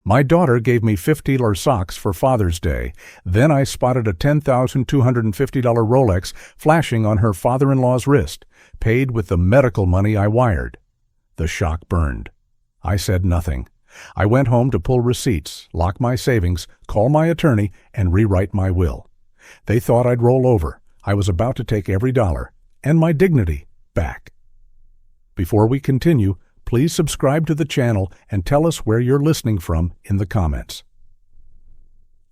My daughter gave me $50 socks for Father's Day. Then I spotted a $10,250 Rolex flashing on her father-in-law's wrist, paid with the medical money I wired. The shock burned. I said nothing. I went home to pull receipts, lock my savings, call my attorney, and rewrite my will. They thought I'd roll over. I was about to take every dollar, and my dignity, back. Before we continue, please subscribe to the channel and tell us where you're listening from in the comments.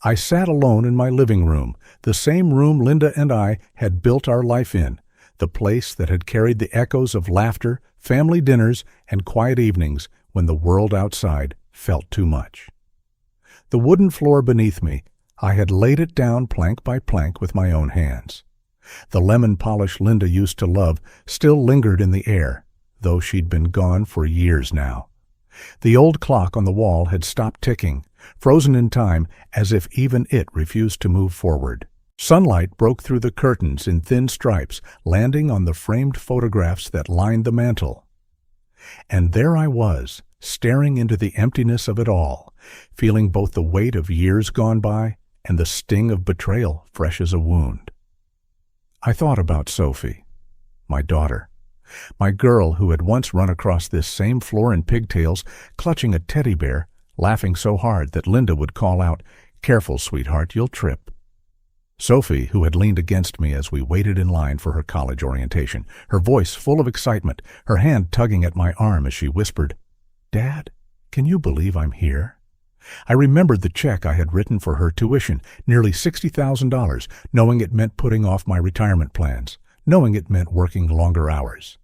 I sat alone in my living room, the same room Linda and I had built our life in, the place that had carried the echoes of laughter, family dinners, and quiet evenings when the world outside felt too much. The wooden floor beneath me, I had laid it down plank by plank with my own hands. The lemon polish Linda used to love still lingered in the air, though she'd been gone for years now. The old clock on the wall had stopped ticking, frozen in time as if even it refused to move forward. Sunlight broke through the curtains in thin stripes, landing on the framed photographs that lined the mantel. And there I was, staring into the emptiness of it all, feeling both the weight of years gone by and the sting of betrayal fresh as a wound. I thought about Sophie, my daughter, my girl who had once run across this same floor in pigtails, clutching a teddy bear, laughing so hard that Linda would call out, "Careful, sweetheart, you'll trip." Sophie, who had leaned against me as we waited in line for her college orientation, her voice full of excitement, her hand tugging at my arm as she whispered, "Dad, can you believe I'm here?" I remembered the check I had written for her tuition, nearly $60,000, knowing it meant putting off my retirement plans, knowing it meant working longer hours.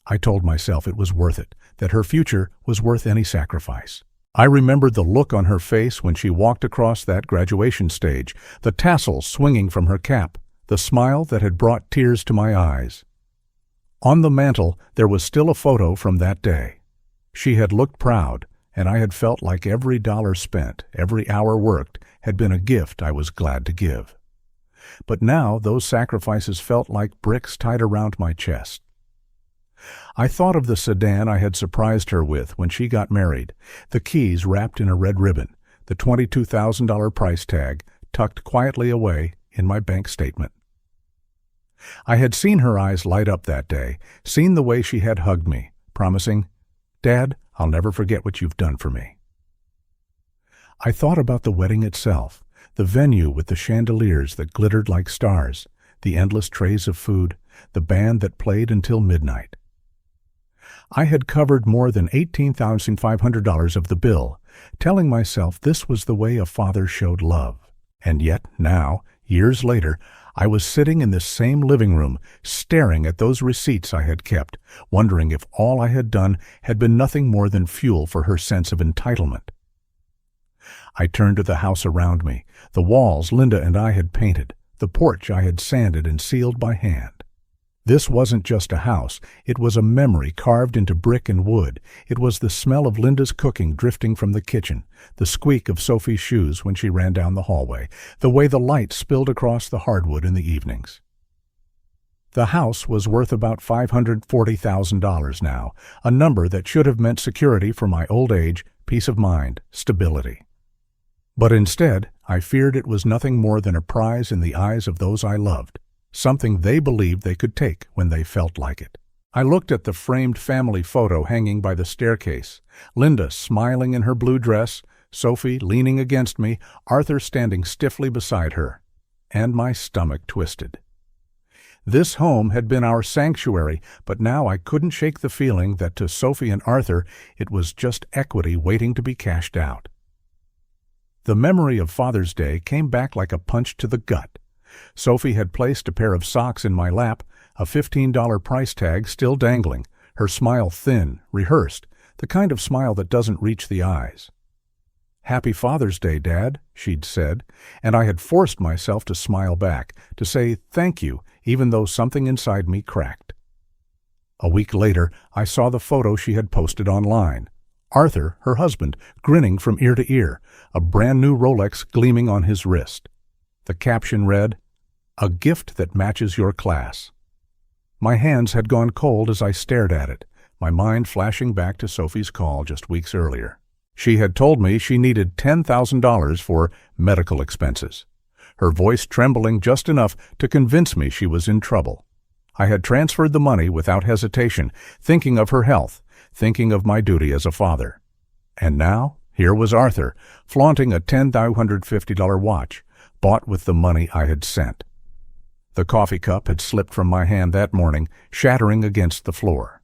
I told myself it was worth it, that her future was worth any sacrifice. I remembered the look on her face when she walked across that graduation stage, the tassels swinging from her cap, the smile that had brought tears to my eyes. On the mantel, there was still a photo from that day. She had looked proud, and I had felt like every dollar spent, every hour worked, had been a gift I was glad to give. But now those sacrifices felt like bricks tied around my chest. I thought of the sedan I had surprised her with when she got married, the keys wrapped in a red ribbon, the $22,000 price tag tucked quietly away in my bank statement. I had seen her eyes light up that day, seen the way she had hugged me, promising, "Dad, I'll never forget what you've done for me." I thought about the wedding itself, the venue with the chandeliers that glittered like stars, the endless trays of food, the band that played until midnight. I had covered more than $18,500 of the bill, telling myself this was the way a father showed love. And yet now, years later, I was sitting in this same living room, staring at those receipts I had kept, wondering if all I had done had been nothing more than fuel for her sense of entitlement. I turned to the house around me, the walls Linda and I had painted, the porch I had sanded and sealed by hand. This wasn't just a house, it was a memory carved into brick and wood. It was the smell of Linda's cooking drifting from the kitchen, the squeak of Sophie's shoes when she ran down the hallway, the way the light spilled across the hardwood in the evenings. The house was worth about $540,000 now, a number that should have meant security for my old age, peace of mind, stability. But instead, I feared it was nothing more than a prize in the eyes of those I loved, something they believed they could take when they felt like it. I looked at the framed family photo hanging by the staircase, Linda smiling in her blue dress, Sophie leaning against me, Arthur standing stiffly beside her, and my stomach twisted. This home had been our sanctuary, but now I couldn't shake the feeling that to Sophie and Arthur it was just equity waiting to be cashed out. The memory of Father's Day came back like a punch to the gut. Sophie had placed a pair of socks in my lap, a $15 price tag still dangling, her smile thin, rehearsed, the kind of smile that doesn't reach the eyes. "Happy Father's Day, Dad," she'd said, and I had forced myself to smile back, to say thank you, even though something inside me cracked. A week later, I saw the photo she had posted online. Arthur, her husband, grinning from ear to ear, a brand new Rolex gleaming on his wrist. The caption read, "A gift that matches your class." My hands had gone cold as I stared at it, my mind flashing back to Sophie's call just weeks earlier. She had told me she needed $10,000 for medical expenses, her voice trembling just enough to convince me she was in trouble. I had transferred the money without hesitation, thinking of her health, thinking of my duty as a father. And now, here was Arthur, flaunting a $10,250 watch, bought with the money I had sent. The coffee cup had slipped from my hand that morning, shattering against the floor.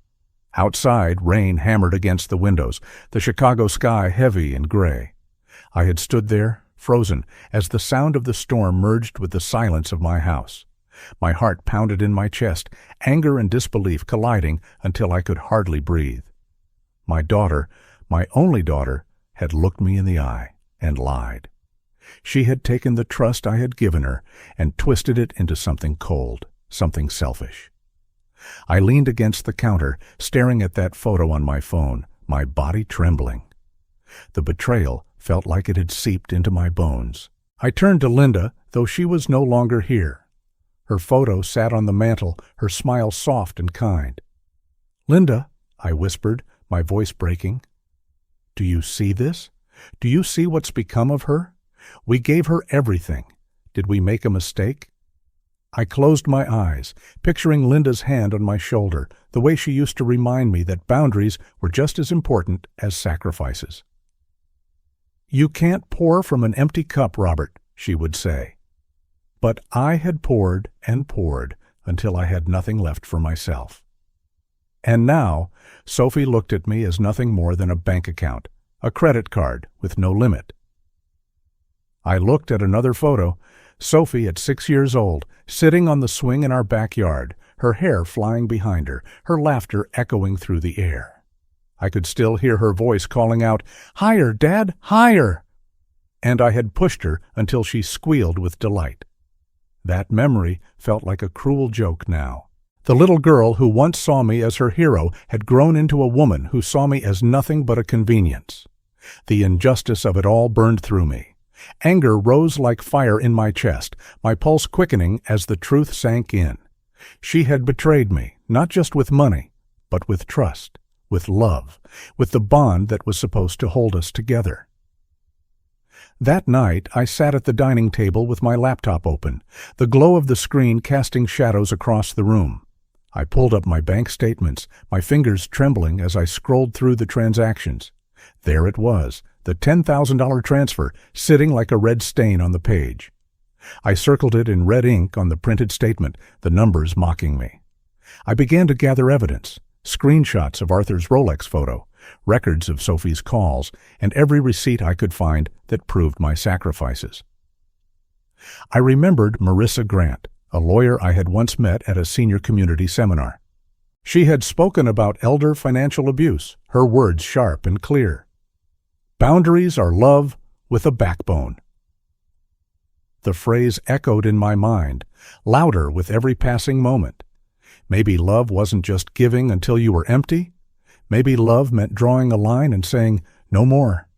Outside, rain hammered against the windows, the Chicago sky heavy and gray. I had stood there, frozen, as the sound of the storm merged with the silence of my house. My heart pounded in my chest, anger and disbelief colliding until I could hardly breathe. My daughter, my only daughter, had looked me in the eye and lied. She had taken the trust I had given her and twisted it into something cold, something selfish. I leaned against the counter, staring at that photo on my phone, my body trembling. The betrayal felt like it had seeped into my bones. I turned to Linda, though she was no longer here. Her photo sat on the mantel, her smile soft and kind. "Linda," I whispered, my voice breaking, "do you see this? Do you see what's become of her? We gave her everything. Did we make a mistake?" I closed my eyes, picturing Linda's hand on my shoulder, the way she used to remind me that boundaries were just as important as sacrifices. "You can't pour from an empty cup, Robert," she would say. But I had poured and poured until I had nothing left for myself. And now, Sophie looked at me as nothing more than a bank account, a credit card with no limit. I looked at another photo, Sophie at 6 years old, sitting on the swing in our backyard, her hair flying behind her, her laughter echoing through the air. I could still hear her voice calling out, "Higher, Dad, higher!" And I had pushed her until she squealed with delight. That memory felt like a cruel joke now. The little girl who once saw me as her hero had grown into a woman who saw me as nothing but a convenience. The injustice of it all burned through me. Anger rose like fire in my chest, my pulse quickening as the truth sank in. She had betrayed me, not just with money, but with trust, with love, with the bond that was supposed to hold us together. That night, I sat at the dining table with my laptop open, the glow of the screen casting shadows across the room. I pulled up my bank statements, my fingers trembling as I scrolled through the transactions. There it was, the $10,000 transfer, sitting like a red stain on the page. I circled it in red ink on the printed statement, the numbers mocking me. I began to gather evidence, screenshots of Arthur's Rolex photo, records of Sophie's calls, and every receipt I could find that proved my sacrifices. I remembered Marissa Grant, a lawyer I had once met at a senior community seminar. She had spoken about elder financial abuse, her words sharp and clear. "Boundaries are love with a backbone." The phrase echoed in my mind, louder with every passing moment. Maybe love wasn't just giving until you were empty. Maybe love meant drawing a line and saying, "No more."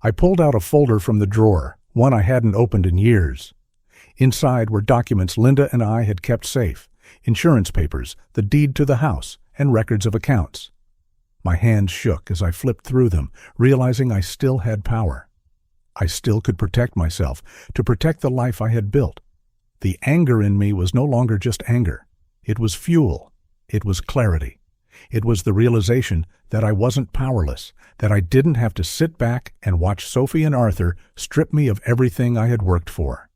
I pulled out a folder from the drawer, one I hadn't opened in years. Inside were documents Linda and I had kept safe, insurance papers, the deed to the house, and records of accounts. My hands shook as I flipped through them, realizing I still had power. I still could protect myself, to protect the life I had built. The anger in me was no longer just anger. It was fuel. It was clarity. It was the realization that I wasn't powerless, that I didn't have to sit back and watch Sophie and Arthur strip me of everything I had worked for.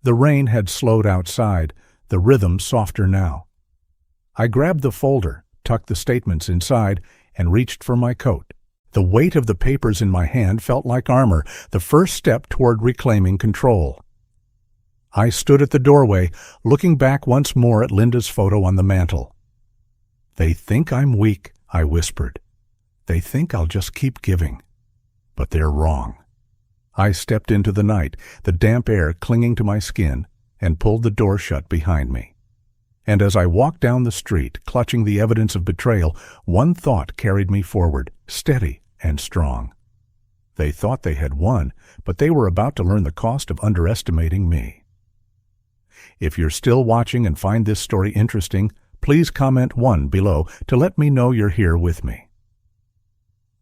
The rain had slowed outside, the rhythm softer now. I grabbed the folder, tucked the statements inside, and reached for my coat. The weight of the papers in my hand felt like armor, the first step toward reclaiming control. I stood at the doorway, looking back once more at Linda's photo on the mantel. "They think I'm weak," I whispered. "They think I'll just keep giving. But they're wrong." I stepped into the night, the damp air clinging to my skin, and pulled the door shut behind me. And as I walked down the street, clutching the evidence of betrayal, one thought carried me forward, steady and strong. They thought they had won, but they were about to learn the cost of underestimating me. If you're still watching and find this story interesting, please comment 1 below to let me know you're here with me.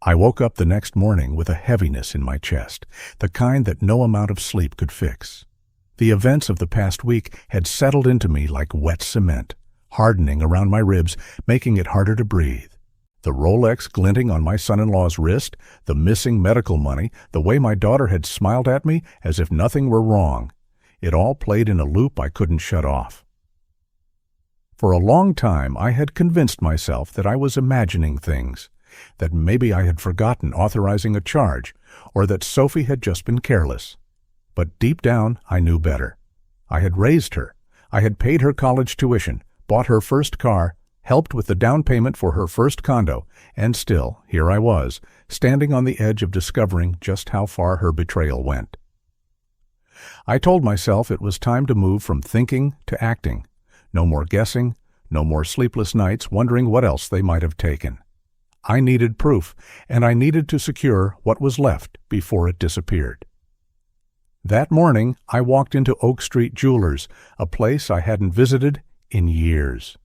I woke up the next morning with a heaviness in my chest, the kind that no amount of sleep could fix. The events of the past week had settled into me like wet cement, hardening around my ribs, making it harder to breathe. The Rolex glinting on my son-in-law's wrist, the missing medical money, the way my daughter had smiled at me as if nothing were wrong. It all played in a loop I couldn't shut off. For a long time, I had convinced myself that I was imagining things, that maybe I had forgotten authorizing a charge, or that Sophie had just been careless. But deep down, I knew better. I had raised her. I had paid her college tuition, bought her first car, helped with the down payment for her first condo, and still, here I was, standing on the edge of discovering just how far her betrayal went. I told myself it was time to move from thinking to acting. No more guessing, no more sleepless nights wondering what else they might have taken. I needed proof, and I needed to secure what was left before it disappeared. That morning, I walked into Oak Street Jewelers, a place I hadn't visited in years.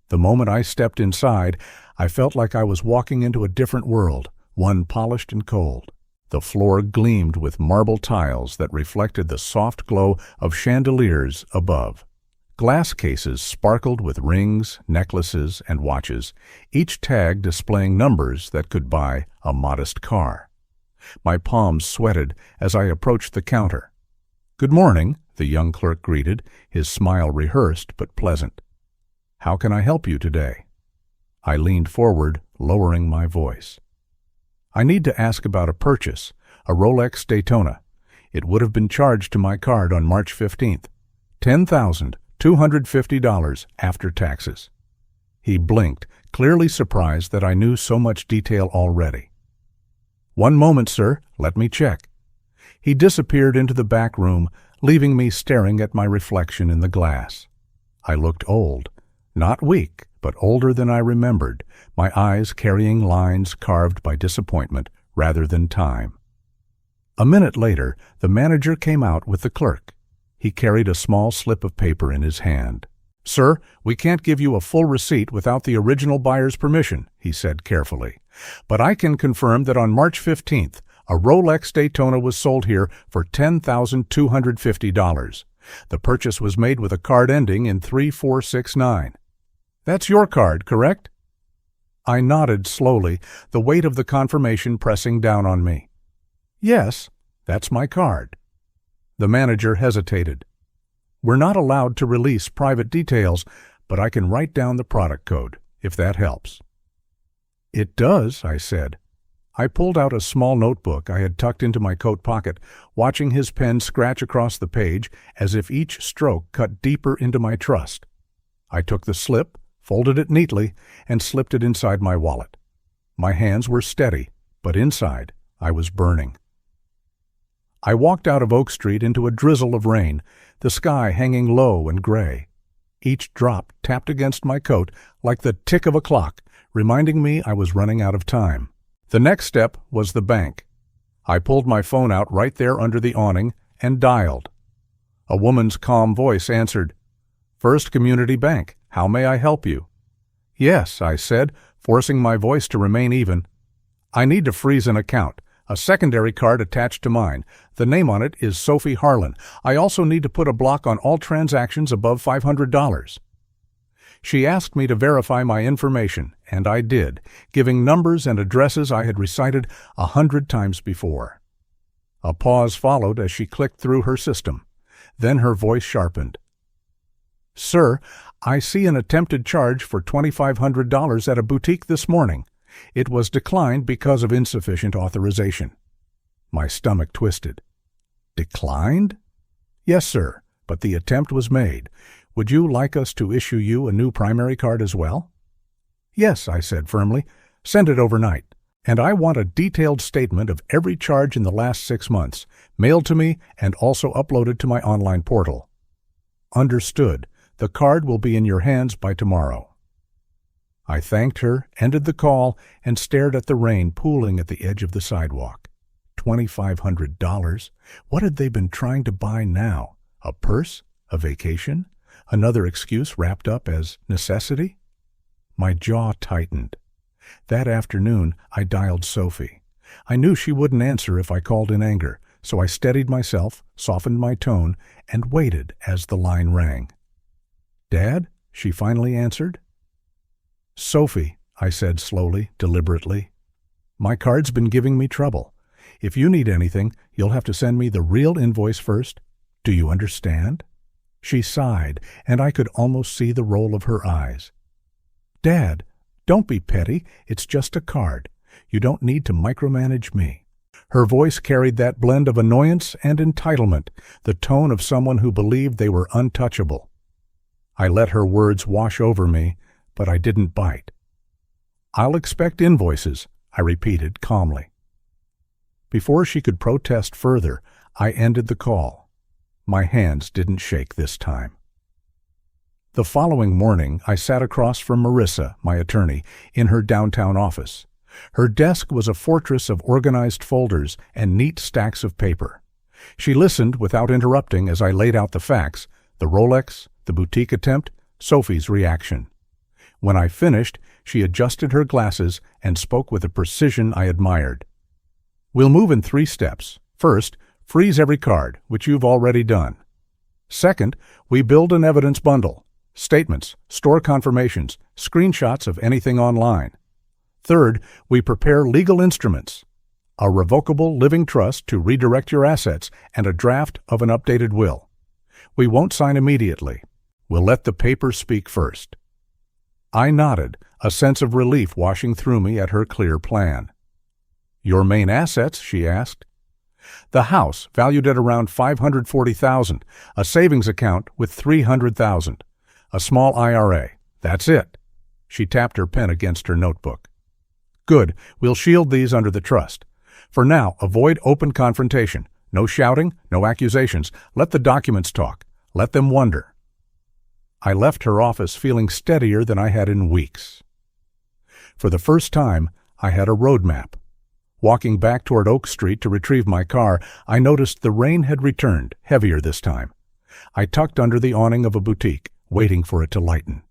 The moment I stepped inside, I felt like I was walking into a different world, one polished and cold. The floor gleamed with marble tiles that reflected the soft glow of chandeliers above. Glass cases sparkled with rings, necklaces, and watches, each tag displaying numbers that could buy a modest car. My palms sweated as I approached the counter. "Good morning," the young clerk greeted, his smile rehearsed but pleasant. "How can I help you today?" I leaned forward, lowering my voice. "I need to ask about a purchase, a Rolex Daytona. It would have been charged to my card on March 15th. $10,250 after taxes." He blinked, clearly surprised that I knew so much detail already. "One moment, sir. Let me check." He disappeared into the back room, leaving me staring at my reflection in the glass. I looked old. Not weak, but older than I remembered, my eyes carrying lines carved by disappointment rather than time. A minute later, the manager came out with the clerk. He carried a small slip of paper in his hand. "Sir, we can't give you a full receipt without the original buyer's permission," he said carefully. "But I can confirm that on March 15th, a Rolex Daytona was sold here for $10,250. The purchase was made with a card ending in 3469. That's your card, correct?" I nodded slowly, the weight of the confirmation pressing down on me. "Yes, that's my card." The manager hesitated. "We're not allowed to release private details, but I can write down the product code, if that helps." "It does," I said. I pulled out a small notebook I had tucked into my coat pocket, watching his pen scratch across the page as if each stroke cut deeper into my trust. I took the slip, folded it neatly, and slipped it inside my wallet. My hands were steady, but inside I was burning. I walked out of Oak Street into a drizzle of rain, the sky hanging low and gray. Each drop tapped against my coat like the tick of a clock, reminding me I was running out of time. The next step was the bank. I pulled my phone out right there under the awning and dialed. A woman's calm voice answered, "First Community Bank, how may I help you?" "Yes," I said, forcing my voice to remain even. "I need to freeze an account. A secondary card attached to mine. The name on it is Sophie Harlan. I also need to put a block on all transactions above $500. She asked me to verify my information, and I did, giving numbers and addresses I had recited 100 times before. A pause followed as she clicked through her system. Then her voice sharpened. "Sir, I see an attempted charge for $2,500 at a boutique this morning. It was declined because of insufficient authorization." My stomach twisted. "Declined?" "Yes, sir, but the attempt was made. Would you like us to issue you a new primary card as well?" "Yes," I said firmly. "Send it overnight. And I want a detailed statement of every charge in the last 6 months, mailed to me and also uploaded to my online portal." "Understood. The card will be in your hands by tomorrow." I thanked her, ended the call, and stared at the rain pooling at the edge of the sidewalk. $2,500? What had they been trying to buy now? A purse? A vacation? Another excuse wrapped up as necessity? My jaw tightened. That afternoon, I dialed Sophie. I knew she wouldn't answer if I called in anger, so I steadied myself, softened my tone, and waited as the line rang. "Dad?" she finally answered. "Sophie," I said slowly, deliberately. "My card's been giving me trouble. If you need anything, you'll have to send me the real invoice first. Do you understand?" She sighed, and I could almost see the roll of her eyes. "Dad, don't be petty. It's just a card. You don't need to micromanage me." Her voice carried that blend of annoyance and entitlement, the tone of someone who believed they were untouchable. I let her words wash over me, but I didn't bite. "I'll expect invoices," I repeated calmly. Before she could protest further, I ended the call. My hands didn't shake this time. The following morning, I sat across from Marissa, my attorney, in her downtown office. Her desk was a fortress of organized folders and neat stacks of paper. She listened without interrupting as I laid out the facts, the Rolex, the boutique attempt, Sophie's reaction. When I finished, she adjusted her glasses and spoke with a precision I admired. "We'll move in 3 steps. First, freeze every card, which you've already done. Second, we build an evidence bundle, statements, store confirmations, screenshots of anything online. Third, we prepare legal instruments, a revocable living trust to redirect your assets, and a draft of an updated will. We won't sign immediately. We'll let the paper speak first." I nodded, a sense of relief washing through me at her clear plan. "Your main assets?" she asked. "The house, valued at around $540,000, a savings account with $300,000, a small IRA. That's it." She tapped her pen against her notebook. "Good. We'll shield these under the trust. For now, avoid open confrontation. No shouting, no accusations. Let the documents talk. Let them wonder." I left her office feeling steadier than I had in weeks. For the first time, I had a roadmap. Walking back toward Oak Street to retrieve my car, I noticed the rain had returned, heavier this time. I tucked under the awning of a boutique, waiting for it to lighten.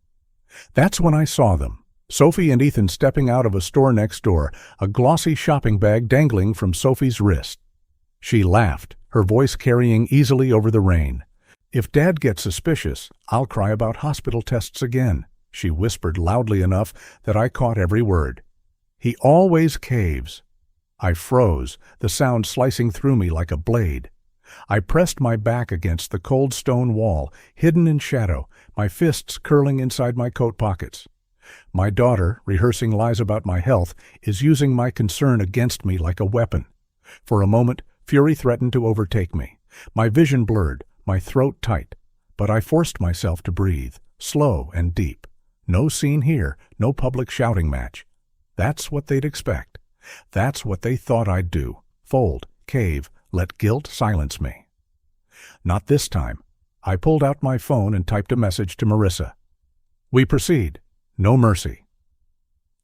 That's when I saw them. Sophie and Ethan stepping out of a store next door, a glossy shopping bag dangling from Sophie's wrist. She laughed, her voice carrying easily over the rain. "If Dad gets suspicious, I'll cry about hospital tests again," she whispered loudly enough that I caught every word. "He always caves." I froze, the sound slicing through me like a blade. I pressed my back against the cold stone wall, hidden in shadow, my fists curling inside my coat pockets. My daughter, rehearsing lies about my health, is using my concern against me like a weapon. For a moment, fury threatened to overtake me. My vision blurred, my throat tight, but I forced myself to breathe, slow and deep. No scene here, no public shouting match. That's what they'd expect. That's what they thought I'd do. Fold, cave, let guilt silence me. Not this time. I pulled out my phone and typed a message to Marissa. "We proceed. No mercy."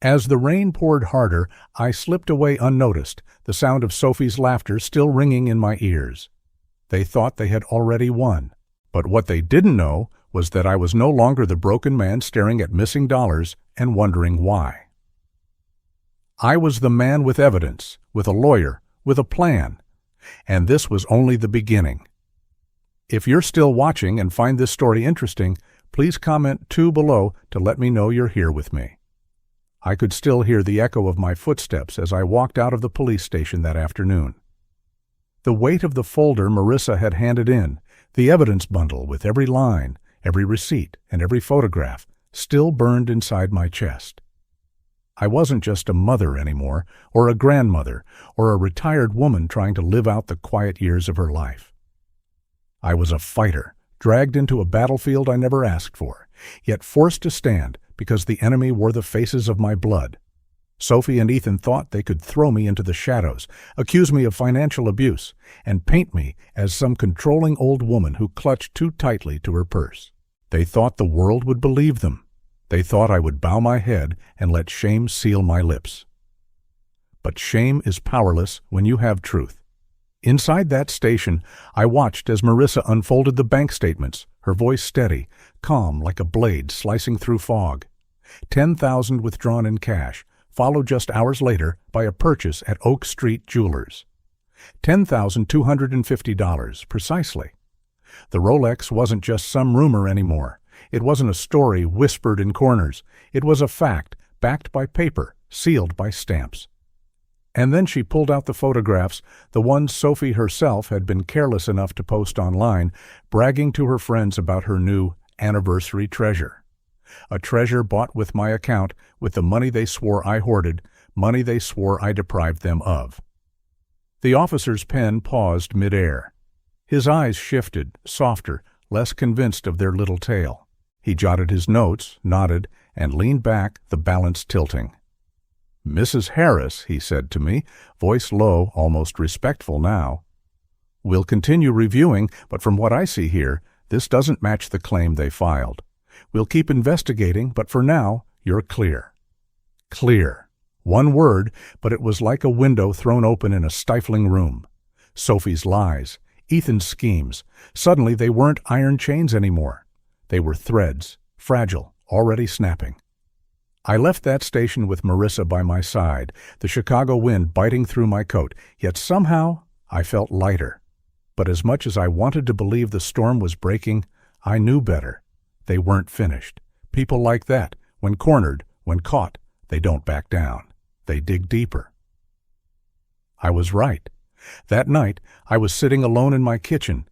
As the rain poured harder, I slipped away unnoticed, the sound of Sophie's laughter still ringing in my ears. They thought they had already won. But what they didn't know was that I was no longer the broken man staring at missing dollars and wondering why. I was the man with evidence, with a lawyer, with a plan. And this was only the beginning. If you're still watching and find this story interesting, please comment 2 below to let me know you're here with me. I could still hear the echo of my footsteps as I walked out of the police station that afternoon. The weight of the folder Marissa had handed in, the evidence bundle with every line, every receipt, and every photograph, still burned inside my chest. I wasn't just a mother anymore, or a grandmother, or a retired woman trying to live out the quiet years of her life. I was a fighter, dragged into a battlefield I never asked for, yet forced to stand because the enemy wore the faces of my blood. Sophie and Ethan thought they could throw me into the shadows, accuse me of financial abuse, and paint me as some controlling old woman who clutched too tightly to her purse. They thought the world would believe them. They thought I would bow my head and let shame seal my lips. But shame is powerless when you have truth. Inside that station, I watched as Marissa unfolded the bank statements, her voice steady, calm like a blade slicing through fog. $10,000 withdrawn in cash, followed just hours later by a purchase at Oak Street Jewelers. $10,250, precisely. The Rolex wasn't just some rumor anymore. It wasn't a story whispered in corners. It was a fact, backed by paper, sealed by stamps. And then she pulled out the photographs, the ones Sophie herself had been careless enough to post online, bragging to her friends about her new anniversary treasure. A treasure bought with my account, with the money they swore I hoarded, money they swore I deprived them of. The officer's pen paused mid-air. His eyes shifted, softer, less convinced of their little tale. He jotted his notes, nodded, and leaned back, the balance tilting. "Mrs. Harris," he said to me, voice low, almost respectful now. "We'll continue reviewing, but from what I see here, this doesn't match the claim they filed. We'll keep investigating, but for now, you're clear." Clear. One word, but it was like a window thrown open in a stifling room. Sophie's lies, Ethan's schemes, suddenly they weren't iron chains anymore. They were threads, fragile, already snapping. I left that station with Marissa by my side, the Chicago wind biting through my coat, yet somehow I felt lighter. But as much as I wanted to believe the storm was breaking, I knew better. They weren't finished. People like that, when cornered, when caught, they don't back down. They dig deeper. I was right. That night, I was sitting alone in my kitchen.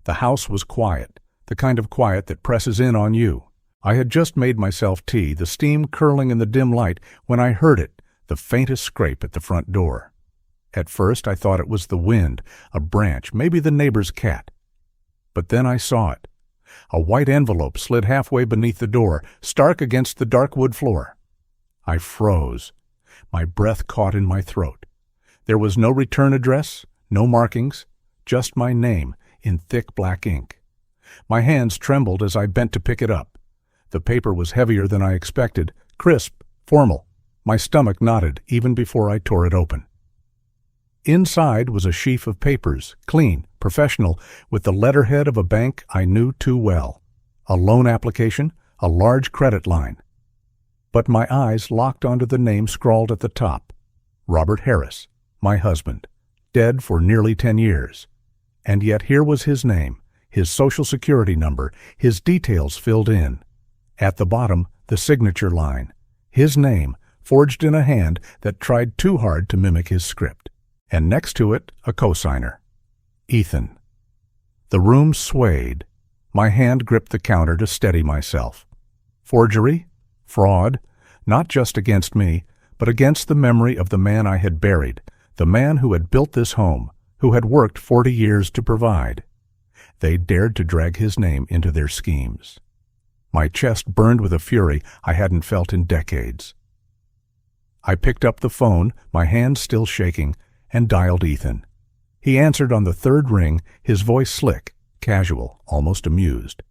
The house was quiet, the kind of quiet that presses in on you. I had just made myself tea, the steam curling in the dim light, when I heard it, the faintest scrape at the front door. At first I thought it was the wind, a branch, maybe the neighbor's cat. But then I saw it. A white envelope slid halfway beneath the door, stark against the dark wood floor. I froze. My breath caught in my throat. There was no return address, no markings, just my name in thick black ink. My hands trembled as I bent to pick it up. The paper was heavier than I expected, crisp, formal. My stomach knotted even before I tore it open. Inside was a sheaf of papers, clean, professional, with the letterhead of a bank I knew too well. A loan application, a large credit line. But my eyes locked onto the name scrawled at the top. Robert Harris, my husband, dead for nearly 10 years. And yet here was his name, his social security number, his details filled in. At the bottom, the signature line. His name, forged in a hand that tried too hard to mimic his script. And next to it, a cosigner. Ethan. The room swayed. My hand gripped the counter to steady myself. Forgery? Fraud? Not just against me, but against the memory of the man I had buried, the man who had built this home, who had worked 40 years to provide. They dared to drag his name into their schemes. My chest burned with a fury I hadn't felt in decades. I picked up the phone, my hand still shaking, and dialed Ethan. He answered on the third ring, his voice slick, casual, almost amused.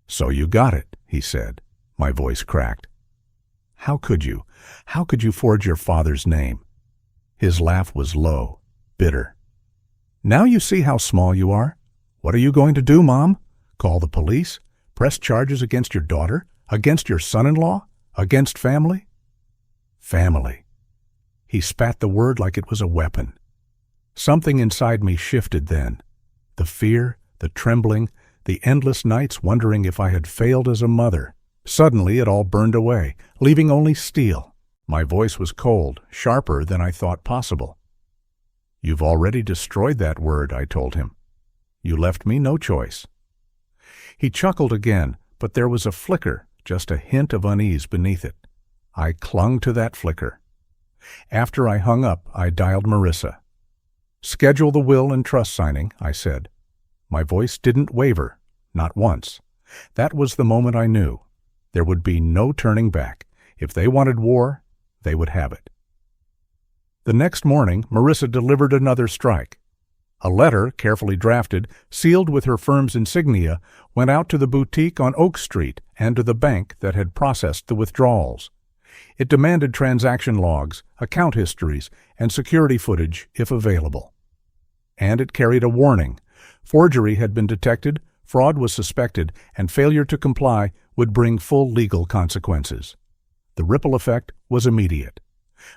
"So you got it," he said. My voice cracked. How could you? How could you forge your father's name?" His laugh was low, bitter. "Now you see how small you are? What are you going to do, Mom? Call the police? Press charges against your daughter? Against your son-in-law? Against family?" Family. He spat the word like it was a weapon. Something inside me shifted then. The fear, the trembling, the endless nights wondering if I had failed as a mother. Suddenly it all burned away, leaving only steel. My voice was cold, sharper than I thought possible. "You've already destroyed that word," I told him. "You left me no choice." He chuckled again, but there was a flicker, just a hint of unease beneath it. I clung to that flicker. After I hung up, I dialed Marissa. "Schedule the will and trust signing," I said. My voice didn't waver, not once. That was the moment I knew. There would be no turning back. If they wanted war, they would have it. The next morning, Marissa delivered another strike. A letter, carefully drafted, sealed with her firm's insignia, went out to the boutique on Oak Street and to the bank that had processed the withdrawals. It demanded transaction logs, account histories, and security footage, if available. And it carried a warning. Forgery had been detected, fraud was suspected, and failure to comply would bring full legal consequences. The ripple effect was immediate.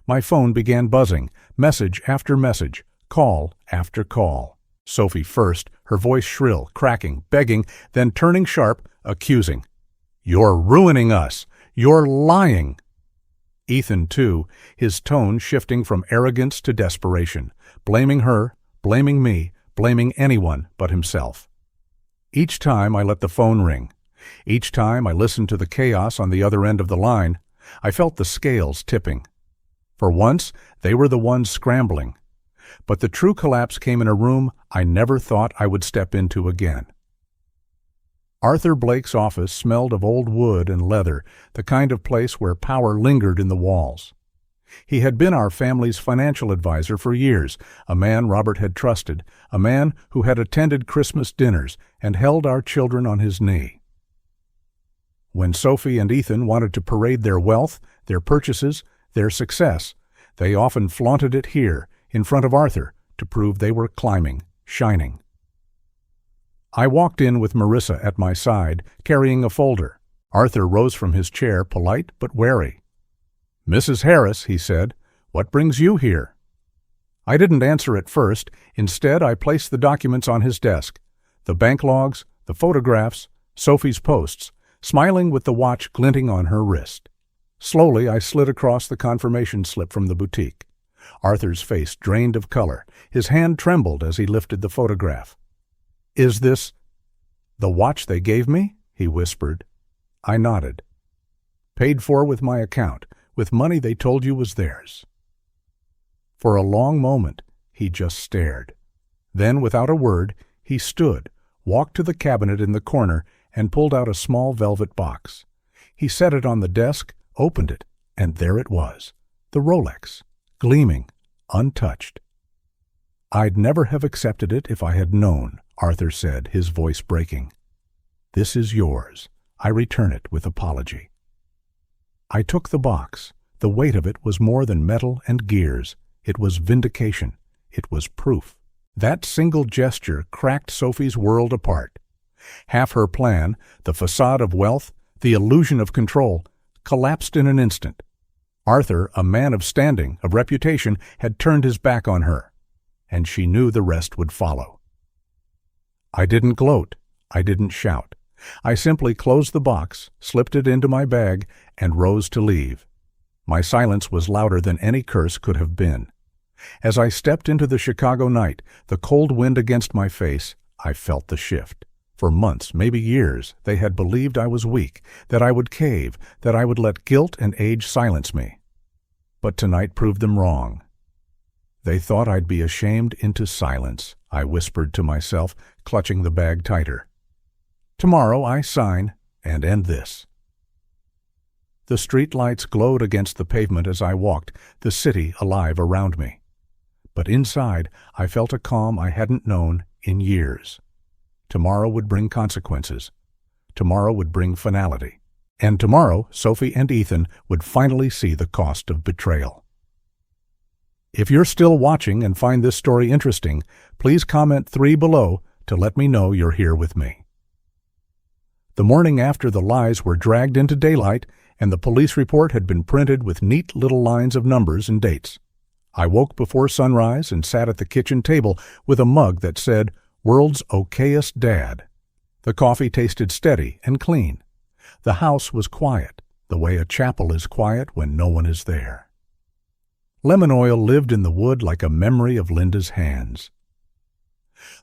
My phone began buzzing, message after message, call after call. Sophie first, her voice shrill, cracking, begging, then turning sharp, accusing. "You're ruining us! You're lying!" Ethan, too, his tone shifting from arrogance to desperation, blaming her, blaming me, blaming anyone but himself. Each time I let the phone ring, each time I listened to the chaos on the other end of the line, I felt the scales tipping. For once, they were the ones scrambling. But the true collapse came in a room I never thought I would step into again. Arthur Blake's office smelled of old wood and leather, the kind of place where power lingered in the walls. He had been our family's financial advisor for years, a man Robert had trusted, a man who had attended Christmas dinners and held our children on his knee. When Sophie and Ethan wanted to parade their wealth, their purchases, their success, they often flaunted it here, in front of Arthur, to prove they were climbing, shining. I walked in with Marissa at my side, carrying a folder. Arthur rose from his chair, polite but wary. "Mrs. Harris," he said, "what brings you here?" I didn't answer at first. Instead, I placed the documents on his desk, the bank logs, the photographs, Sophie's posts, smiling with the watch glinting on her wrist. Slowly, I slid across the confirmation slip from the boutique. Arthur's face drained of color. His hand trembled as he lifted the photograph. "Is this the watch they gave me?" he whispered. I nodded. "Paid for with my account, with money they told you was theirs." For a long moment, he just stared. Then, without a word, he stood, walked to the cabinet in the corner, and pulled out a small velvet box. He set it on the desk, opened it, and there it was, the Rolex, gleaming, untouched. "I'd never have accepted it if I had known," Arthur said, his voice breaking. "This is yours. I return it with apology." I took the box. The weight of it was more than metal and gears. It was vindication. It was proof. That single gesture cracked Sophie's world apart. Half her plan, the facade of wealth, the illusion of control, collapsed in an instant. Arthur, a man of standing, of reputation, had turned his back on her, and she knew the rest would follow. I didn't gloat. I didn't shout. I simply closed the box, slipped it into my bag, and rose to leave. My silence was louder than any curse could have been. As I stepped into the Chicago night, the cold wind against my face, I felt the shift. For months, maybe years, they had believed I was weak, that I would cave, that I would let guilt and age silence me. But tonight proved them wrong. They thought I'd be ashamed into silence, I whispered to myself, clutching the bag tighter. Tomorrow I sign and end this. The street lights glowed against the pavement as I walked, the city alive around me. But inside, I felt a calm I hadn't known in years. Tomorrow would bring consequences. Tomorrow would bring finality. And tomorrow, Sophie and Ethan would finally see the cost of betrayal. If you're still watching and find this story interesting, please comment 3 below to let me know you're here with me. The morning after the lies were dragged into daylight and the police report had been printed with neat little lines of numbers and dates. I woke before sunrise and sat at the kitchen table with a mug that said, "World's Okayest Dad." The coffee tasted steady and clean. The house was quiet, the way a chapel is quiet when no one is there. Lemon oil lived in the wood like a memory of Linda's hands.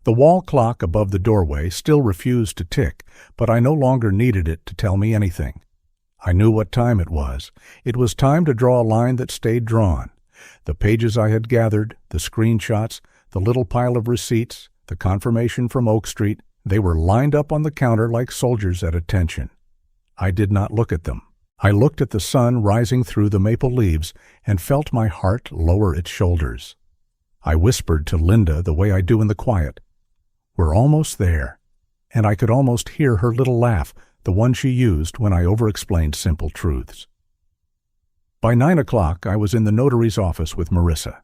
The wall clock above the doorway still refused to tick, but I no longer needed it to tell me anything. I knew what time it was. It was time to draw a line that stayed drawn. The pages I had gathered, the screenshots, the little pile of receipts, the confirmation from Oak Street, they were lined up on the counter like soldiers at attention. I did not look at them. I looked at the sun rising through the maple leaves and felt my heart lower its shoulders. I whispered to Linda the way I do in the quiet. "We're almost there." And I could almost hear her little laugh, the one she used when I over-explained simple truths. By 9 o'clock, I was in the notary's office with Marissa.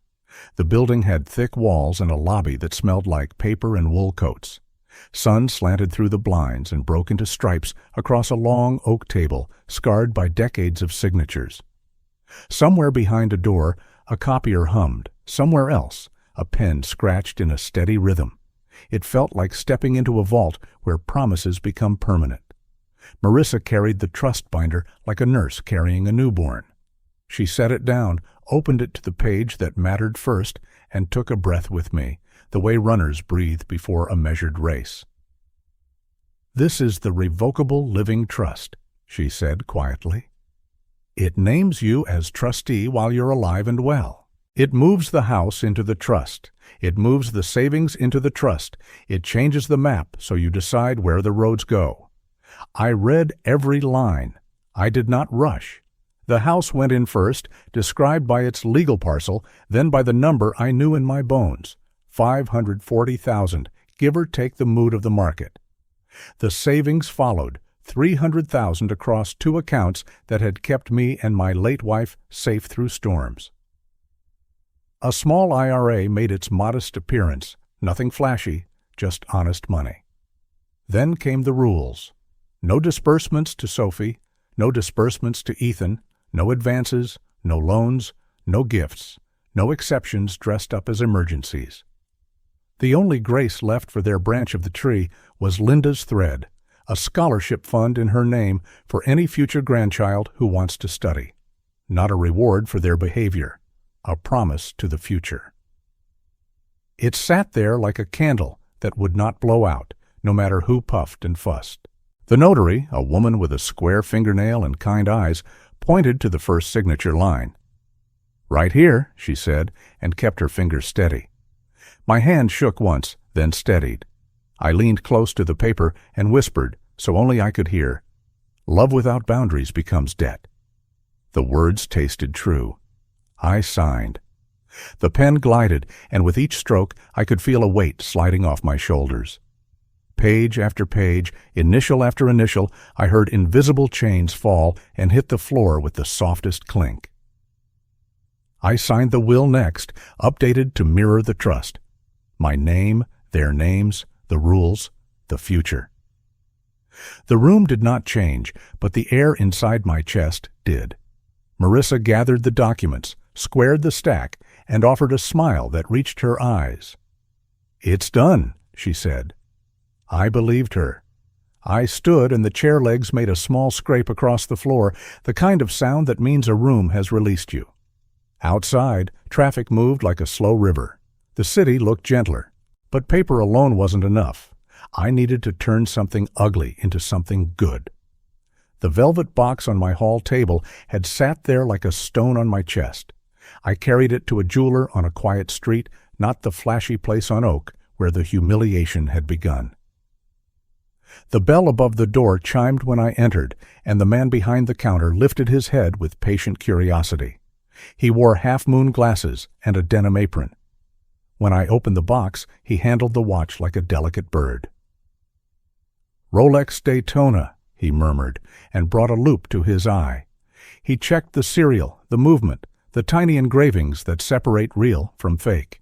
The building had thick walls and a lobby that smelled like paper and wool coats. Sun slanted through the blinds and broke into stripes across a long oak table scarred by decades of signatures. Somewhere behind a door, a copier hummed. Somewhere else, a pen scratched in a steady rhythm. It felt like stepping into a vault where promises become permanent. Marissa carried the trust binder like a nurse carrying a newborn. She set it down, opened it to the page that mattered first, and took a breath with me, the way runners breathe before a measured race. "This is the revocable living trust," she said quietly. "It names you as trustee while you're alive and well. It moves the house into the trust. It moves the savings into the trust. It changes the map so you decide where the roads go. I read every line. I did not rush. The house went in first, described by its legal parcel, then by the number I knew in my bones. 540,000, give or take the mood of the market. The savings followed, 300,000 across 2 accounts that had kept me and my late wife safe through storms. A small IRA made its modest appearance, nothing flashy, just honest money. Then came the rules. No disbursements to Sophie, no disbursements to Ethan, no advances, no loans, no gifts, no exceptions dressed up as emergencies. The only grace left for their branch of the tree was Linda's thread, a scholarship fund in her name for any future grandchild who wants to study. Not a reward for their behavior, a promise to the future. It sat there like a candle that would not blow out, no matter who puffed and fussed. The notary, a woman with a square fingernail and kind eyes, pointed to the first signature line. "Right here," she said, and kept her finger steady. My hand shook once, then steadied. I leaned close to the paper and whispered, so only I could hear, "Love without boundaries becomes debt." The words tasted true. I signed. The pen glided, and with each stroke I could feel a weight sliding off my shoulders. Page after page, initial after initial, I heard invisible chains fall and hit the floor with the softest clink. I signed the will next, updated to mirror the trust. My name, their names, the rules, the future. The room did not change, but the air inside my chest did. Marissa gathered the documents, squared the stack, and offered a smile that reached her eyes. "It's done," she said. I believed her. I stood and the chair legs made a small scrape across the floor, the kind of sound that means a room has released you. Outside, traffic moved like a slow river. The city looked gentler. But paper alone wasn't enough. I needed to turn something ugly into something good. The velvet box on my hall table had sat there like a stone on my chest. I carried it to a jeweler on a quiet street, not the flashy place on Oak where the humiliation had begun. The bell above the door chimed when I entered, and the man behind the counter lifted his head with patient curiosity. He wore half-moon glasses and a denim apron. When I opened the box, he handled the watch like a delicate bird. "Rolex Daytona," he murmured, and brought a loop to his eye. He checked the serial, the movement, the tiny engravings that separate real from fake.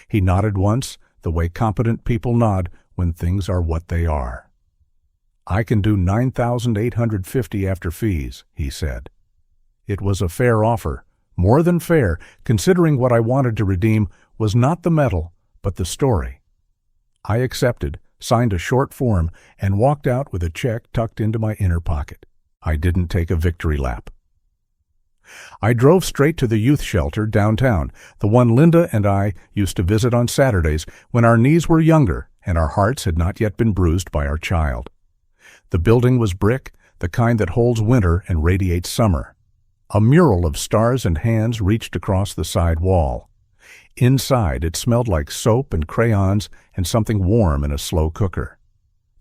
He nodded once, the way competent people nod when things are what they are. "I can do $9,850 after fees," he said. It was a fair offer, more than fair, considering what I wanted to redeem was not the metal, but the story. I accepted, signed a short form, and walked out with a check tucked into my inner pocket. I didn't take a victory lap. I drove straight to the youth shelter downtown, the one Linda and I used to visit on Saturdays when our knees were younger and our hearts had not yet been bruised by our child. The building was brick, the kind that holds winter and radiates summer. A mural of stars and hands reached across the side wall. Inside, it smelled like soap and crayons and something warm in a slow cooker.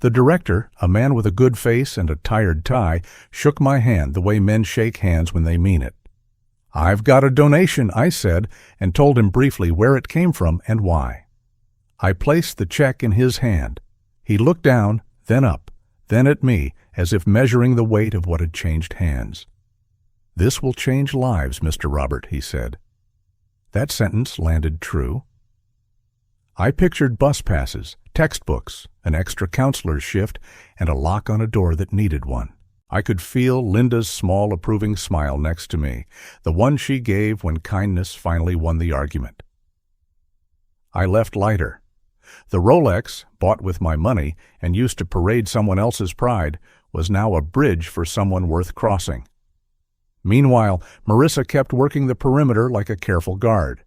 The director, a man with a good face and a tired tie, shook my hand the way men shake hands when they mean it. "I've got a donation," I said, and told him briefly where it came from and why. I placed the check in his hand. He looked down, then up, then at me, as if measuring the weight of what had changed hands. "This will change lives, Mr. Robert," he said. That sentence landed true. I pictured bus passes, textbooks, an extra counselor's shift, and a lock on a door that needed one. I could feel Linda's small approving smile next to me, the one she gave when kindness finally won the argument. I left lighter. The Rolex, bought with my money and used to parade someone else's pride, was now a bridge for someone worth crossing. Meanwhile, Marissa kept working the perimeter like a careful guard.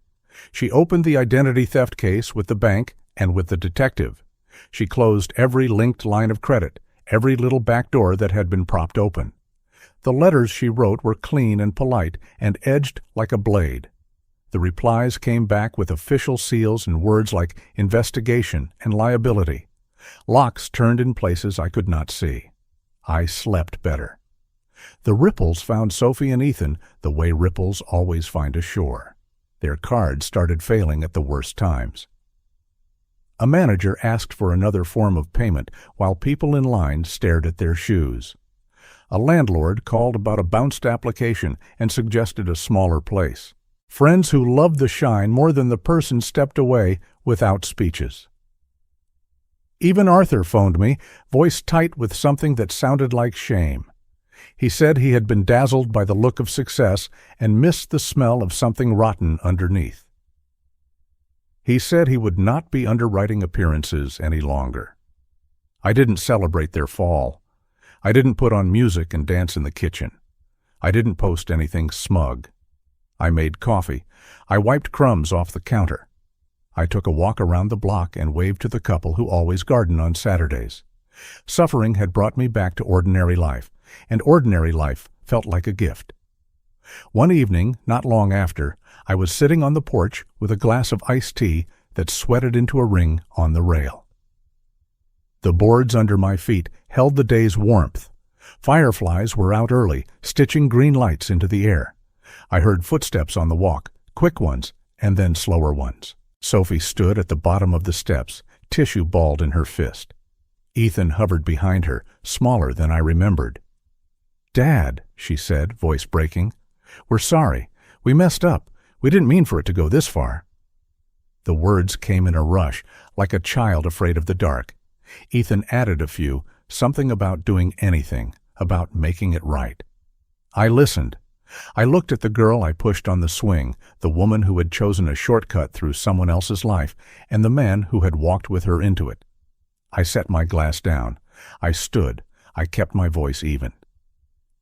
She opened the identity theft case with the bank and with the detective. She closed every linked line of credit, every little back door that had been propped open. The letters she wrote were clean and polite and edged like a blade. The replies came back with official seals and words like investigation and liability. Locks turned in places I could not see. I slept better. The ripples found Sophie and Ethan the way ripples always find a shore. Their cards started failing at the worst times. A manager asked for another form of payment while people in line stared at their shoes. A landlord called about a bounced application and suggested a smaller place. Friends who loved the shine more than the person stepped away without speeches. Even Arthur phoned me, voice tight with something that sounded like shame. He said he had been dazzled by the look of success and missed the smell of something rotten underneath. He said he would not be underwriting appearances any longer. I didn't celebrate their fall. I didn't put on music and dance in the kitchen. I didn't post anything smug. I made coffee. I wiped crumbs off the counter. I took a walk around the block and waved to the couple who always garden on Saturdays. Suffering had brought me back to ordinary life, and ordinary life felt like a gift. One evening, not long after, I was sitting on the porch with a glass of iced tea that sweated into a ring on the rail. The boards under my feet held the day's warmth. Fireflies were out early, stitching green lights into the air. I heard footsteps on the walk, quick ones, and then slower ones. Sophie stood at the bottom of the steps, tissue balled in her fist. Ethan hovered behind her, smaller than I remembered. "Dad," she said, voice breaking. "We're sorry. We messed up. We didn't mean for it to go this far." The words came in a rush, like a child afraid of the dark. Ethan added a few, something about doing anything, about making it right. I listened. I looked at the girl I pushed on the swing, the woman who had chosen a shortcut through someone else's life, and the man who had walked with her into it. I set my glass down. I stood. I kept my voice even.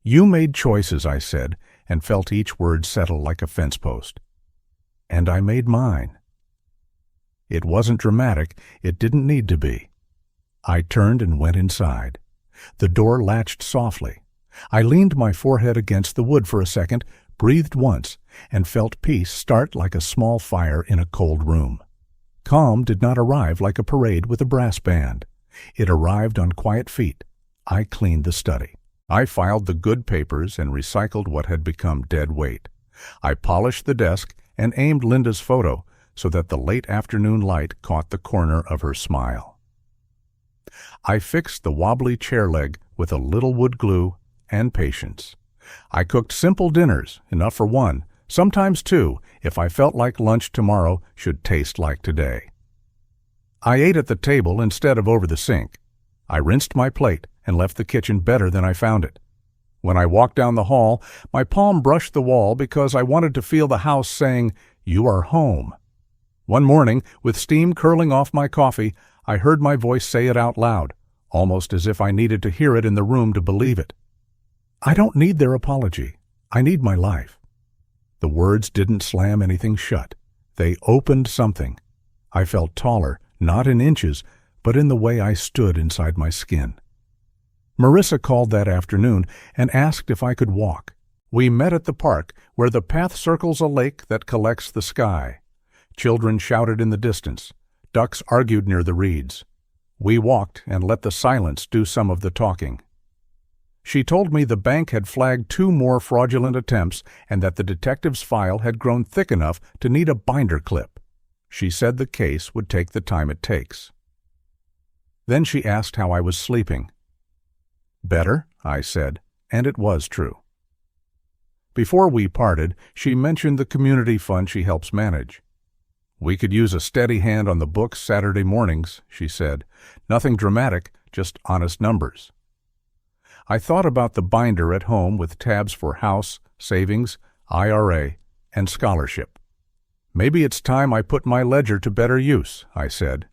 "You made choices," I said, and felt each word settle like a fence post. "And I made mine." It wasn't dramatic. It didn't need to be. I turned and went inside. The door latched softly. I leaned my forehead against the wood for a second, breathed once, and felt peace start like a small fire in a cold room. Calm did not arrive like a parade with a brass band. It arrived on quiet feet. I cleaned the study. I filed the good papers and recycled what had become dead weight. I polished the desk and aimed Linda's photo so that the late afternoon light caught the corner of her smile. I fixed the wobbly chair leg with a little wood glue and patience. I cooked simple dinners, enough for one, sometimes two, if I felt like lunch tomorrow should taste like today. I ate at the table instead of over the sink. I rinsed my plate and left the kitchen better than I found it. When I walked down the hall, my palm brushed the wall because I wanted to feel the house saying, "You are home." One morning, with steam curling off my coffee, I heard my voice say it out loud, almost as if I needed to hear it in the room to believe it. "I don't need their apology. I need my life." The words didn't slam anything shut. They opened something. I felt taller, not in inches, but in the way I stood inside my skin. Marissa called that afternoon and asked if I could walk. We met at the park, where the path circles a lake that collects the sky. Children shouted in the distance. Ducks argued near the reeds. We walked and let the silence do some of the talking. She told me the bank had flagged 2 more fraudulent attempts and that the detective's file had grown thick enough to need a binder clip. She said the case would take the time it takes. Then she asked how I was sleeping. "Better," I said, and it was true. Before we parted, she mentioned the community fund she helps manage. "We could use a steady hand on the books Saturday mornings," she said. "Nothing dramatic, just honest numbers." I thought about the binder at home with tabs for house, savings, IRA, and scholarship. "Maybe it's time I put my ledger to better use," I said.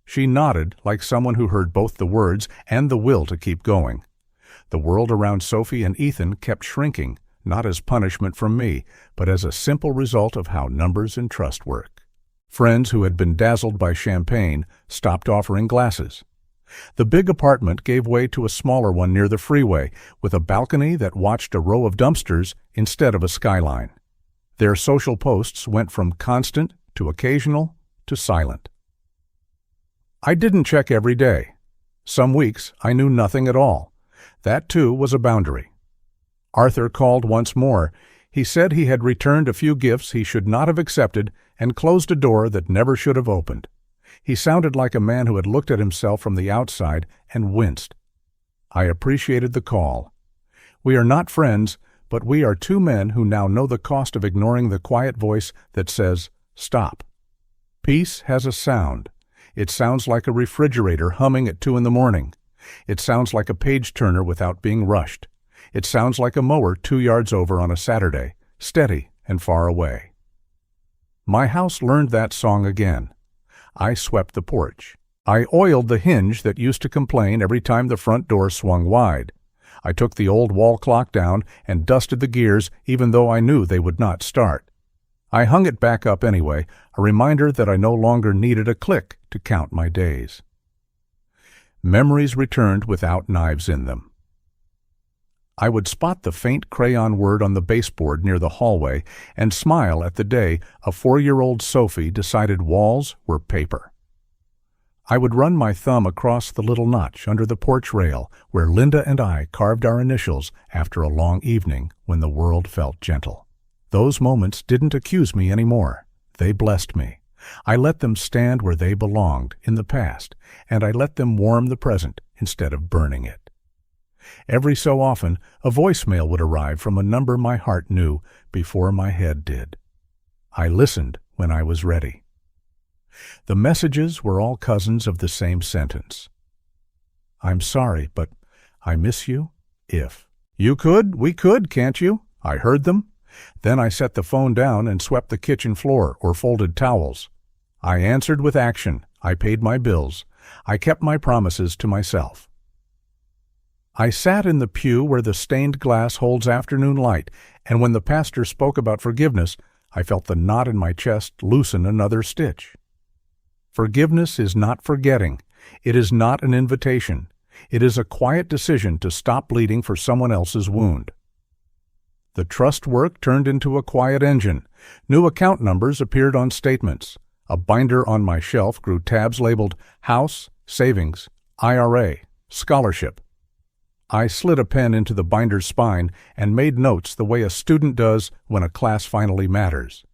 She nodded like someone who heard both the words and the will to keep going. The world around Sophie and Ethan kept shrinking, not as punishment from me, but as a simple result of how numbers and trust work. Friends who had been dazzled by champagne stopped offering glasses. The big apartment gave way to a smaller one near the freeway, with a balcony that watched a row of dumpsters instead of a skyline. Their social posts went from constant to occasional to silent. I didn't check every day. Some weeks I knew nothing at all. That, too, was a boundary. Arthur called once more. He said he had returned a few gifts he should not have accepted and closed a door that never should have opened. He sounded like a man who had looked at himself from the outside and winced. I appreciated the call. We are not friends, but we are two men who now know the cost of ignoring the quiet voice that says, "Stop." Peace has a sound. It sounds like a refrigerator humming at 2 a.m. It sounds like a page-turner without being rushed. It sounds like a mower 2 yards over on a Saturday, steady and far away. My house learned that song again. I swept the porch. I oiled the hinge that used to complain every time the front door swung wide. I took the old wall clock down and dusted the gears even though I knew they would not start. I hung it back up anyway, a reminder that I no longer needed a click to count my days. Memories returned without knives in them. I would spot the faint crayon word on the baseboard near the hallway and smile at the day a 4-year-old Sophie decided walls were paper. I would run my thumb across the little notch under the porch rail where Linda and I carved our initials after a long evening when the world felt gentle. Those moments didn't accuse me anymore. They blessed me. I let them stand where they belonged, in the past, and I let them warm the present instead of burning it. Every so often, a voicemail would arrive from a number my heart knew before my head did. I listened when I was ready. The messages were all cousins of the same sentence. "I'm sorry, but I miss you, if." "You could, we could, can't you?" I heard them. Then I set the phone down and swept the kitchen floor or folded towels. I answered with action. I paid my bills. I kept my promises to myself. I sat in the pew where the stained glass holds afternoon light, and when the pastor spoke about forgiveness, I felt the knot in my chest loosen another stitch. Forgiveness is not forgetting. It is not an invitation. It is a quiet decision to stop bleeding for someone else's wound. The trust work turned into a quiet engine. New account numbers appeared on statements. A binder on my shelf grew tabs labeled House, Savings, IRA, Scholarship. I slid a pen into the binder's spine and made notes the way a student does when a class finally matters.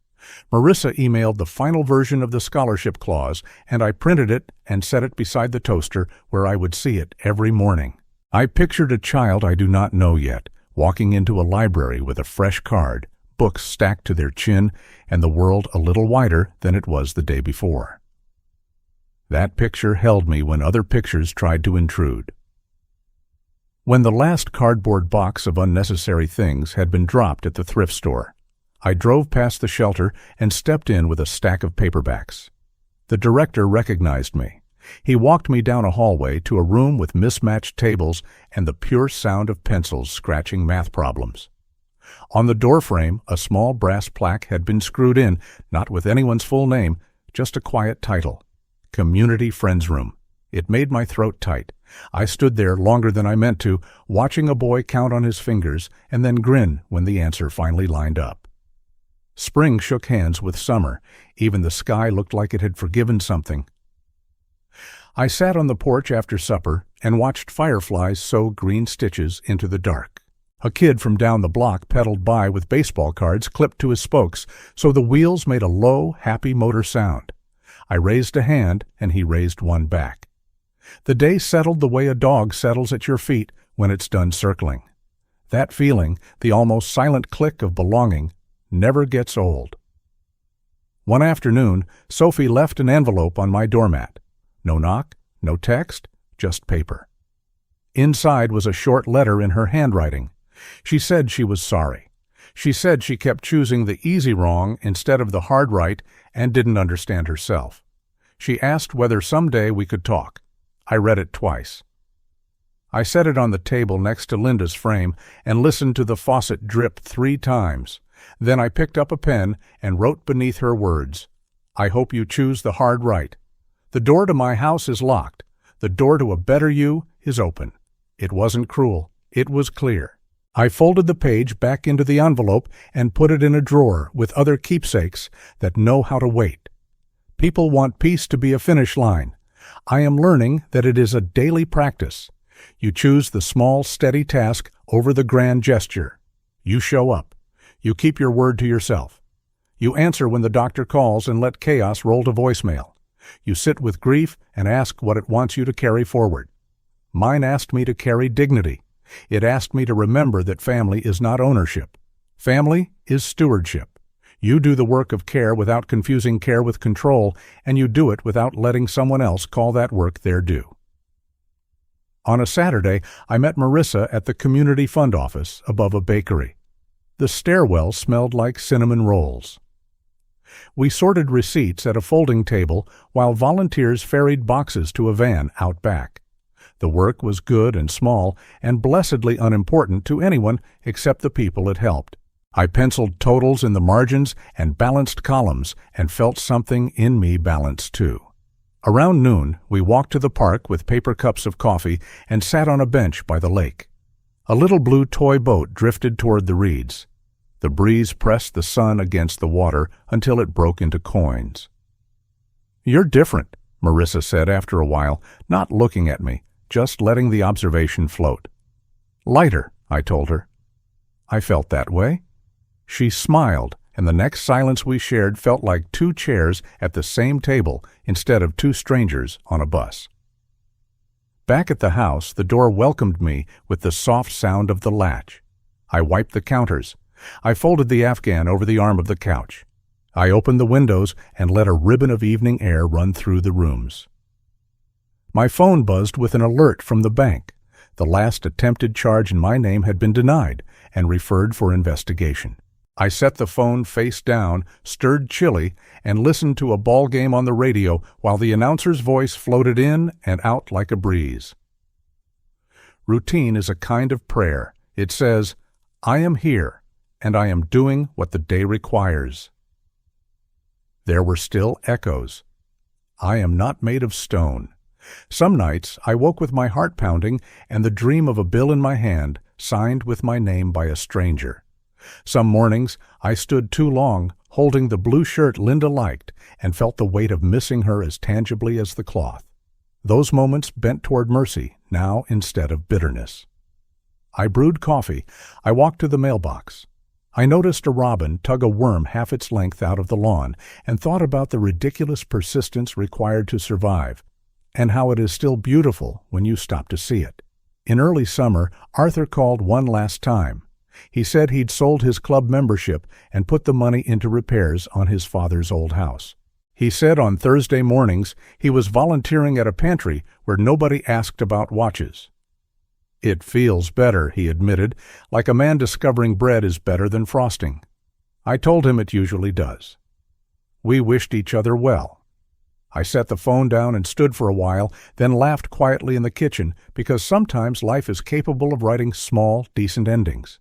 Marissa emailed the final version of the scholarship clause, and I printed it and set it beside the toaster where I would see it every morning. I pictured a child I do not know yet, walking into a library with a fresh card, books stacked to their chin, and the world a little wider than it was the day before. That picture held me when other pictures tried to intrude. When the last cardboard box of unnecessary things had been dropped at the thrift store, I drove past the shelter and stepped in with a stack of paperbacks. The director recognized me. He walked me down a hallway to a room with mismatched tables and the pure sound of pencils scratching math problems. On the doorframe, a small brass plaque had been screwed in, not with anyone's full name, just a quiet title, Community Friends Room. It made my throat tight. I stood there longer than I meant to, watching a boy count on his fingers and then grin when the answer finally lined up. Spring shook hands with summer. Even the sky looked like it had forgiven something. I sat on the porch after supper and watched fireflies sew green stitches into the dark. A kid from down the block pedaled by with baseball cards clipped to his spokes, so the wheels made a low, happy motor sound. I raised a hand, and he raised one back. The day settled the way a dog settles at your feet when it's done circling. That feeling, the almost silent click of belonging, never gets old. One afternoon, Sophie left an envelope on my doormat. No knock, no text, just paper. Inside was a short letter in her handwriting. She said she was sorry. She said she kept choosing the easy wrong instead of the hard right and didn't understand herself. She asked whether someday we could talk. I read it twice. I set it on the table next to Linda's frame and listened to the faucet drip 3 times. Then I picked up a pen and wrote beneath her words, "I hope you choose the hard right. The door to my house is locked. The door to a better you is open." It wasn't cruel. It was clear. I folded the page back into the envelope and put it in a drawer with other keepsakes that know how to wait. People want peace to be a finish line. I am learning that it is a daily practice. You choose the small, steady task over the grand gesture. You show up. You keep your word to yourself. You answer when the doctor calls and let chaos roll to voicemail. You sit with grief and ask what it wants you to carry forward. Mine asked me to carry dignity. It asked me to remember that family is not ownership. Family is stewardship. You do the work of care without confusing care with control, and you do it without letting someone else call that work their due. On a Saturday, I met Marissa at the community fund office above a bakery. The stairwell smelled like cinnamon rolls. We sorted receipts at a folding table while volunteers ferried boxes to a van out back. The work was good and small and blessedly unimportant to anyone except the people it helped. I penciled totals in the margins and balanced columns and felt something in me balance too. Around noon, we walked to the park with paper cups of coffee and sat on a bench by the lake. A little blue toy boat drifted toward the reeds. The breeze pressed the sun against the water until it broke into coins. "You're different," Marissa said after a while, not looking at me, just letting the observation float. "Lighter," I told her. I felt that way. She smiled, and the next silence we shared felt like 2 chairs at the same table instead of 2 strangers on a bus. Back at the house, the door welcomed me with the soft sound of the latch. I wiped the counters. I folded the Afghan over the arm of the couch. I opened the windows and let a ribbon of evening air run through the rooms. My phone buzzed with an alert from the bank. The last attempted charge in my name had been denied and referred for investigation. I set the phone face down, stirred chili, and listened to a ball game on the radio while the announcer's voice floated in and out like a breeze. Routine is a kind of prayer. It says, "I am here, and I am doing what the day requires." There were still echoes. I am not made of stone. Some nights I woke with my heart pounding and the dream of a bill in my hand, signed with my name by a stranger. Some mornings I stood too long, holding the blue shirt Linda liked, and felt the weight of missing her as tangibly as the cloth. Those moments bent toward mercy, now instead of bitterness. I brewed coffee. I walked to the mailbox. I noticed a robin tug a worm half its length out of the lawn and thought about the ridiculous persistence required to survive, and how it is still beautiful when you stop to see it. In early summer, Arthur called one last time. He said he'd sold his club membership and put the money into repairs on his father's old house. He said on Thursday mornings he was volunteering at a pantry where nobody asked about watches. "It feels better," he admitted, "like a man discovering bread is better than frosting." I told him it usually does. We wished each other well. I set the phone down and stood for a while, then laughed quietly in the kitchen because sometimes life is capable of writing small, decent endings.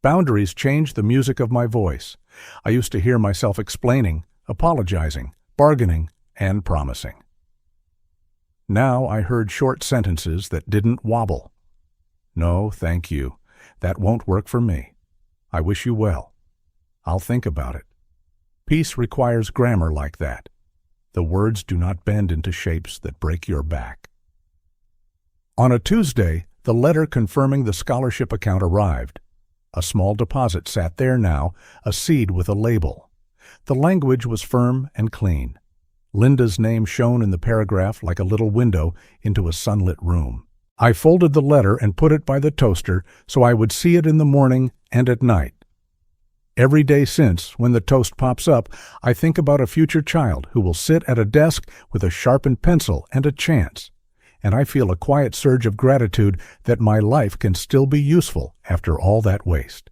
Boundaries changed the music of my voice. I used to hear myself explaining, apologizing, bargaining, and promising. Now I heard short sentences that didn't wobble. "No, thank you. That won't work for me. I wish you well. I'll think about it." Peace requires grammar like that. The words do not bend into shapes that break your back. On a Tuesday, the letter confirming the scholarship account arrived. A small deposit sat there now, a seed with a label. The language was firm and clean. Linda's name shone in the paragraph like a little window into a sunlit room. I folded the letter and put it by the toaster so I would see it in the morning and at night. Every day since, when the toast pops up, I think about a future child who will sit at a desk with a sharpened pencil and a chance. and I feel a quiet surge of gratitude that my life can still be useful after all that waste.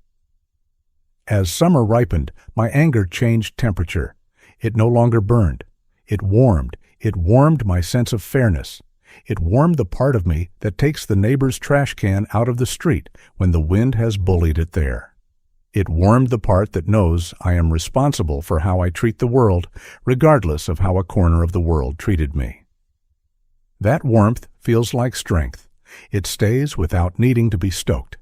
As summer ripened, my anger changed temperature. It no longer burned. It warmed. It warmed my sense of fairness. It warmed the part of me that takes the neighbor's trash can out of the street when the wind has bullied it there. It warmed the part that knows I am responsible for how I treat the world, regardless of how a corner of the world treated me. That warmth feels like strength. It stays without needing to be stoked.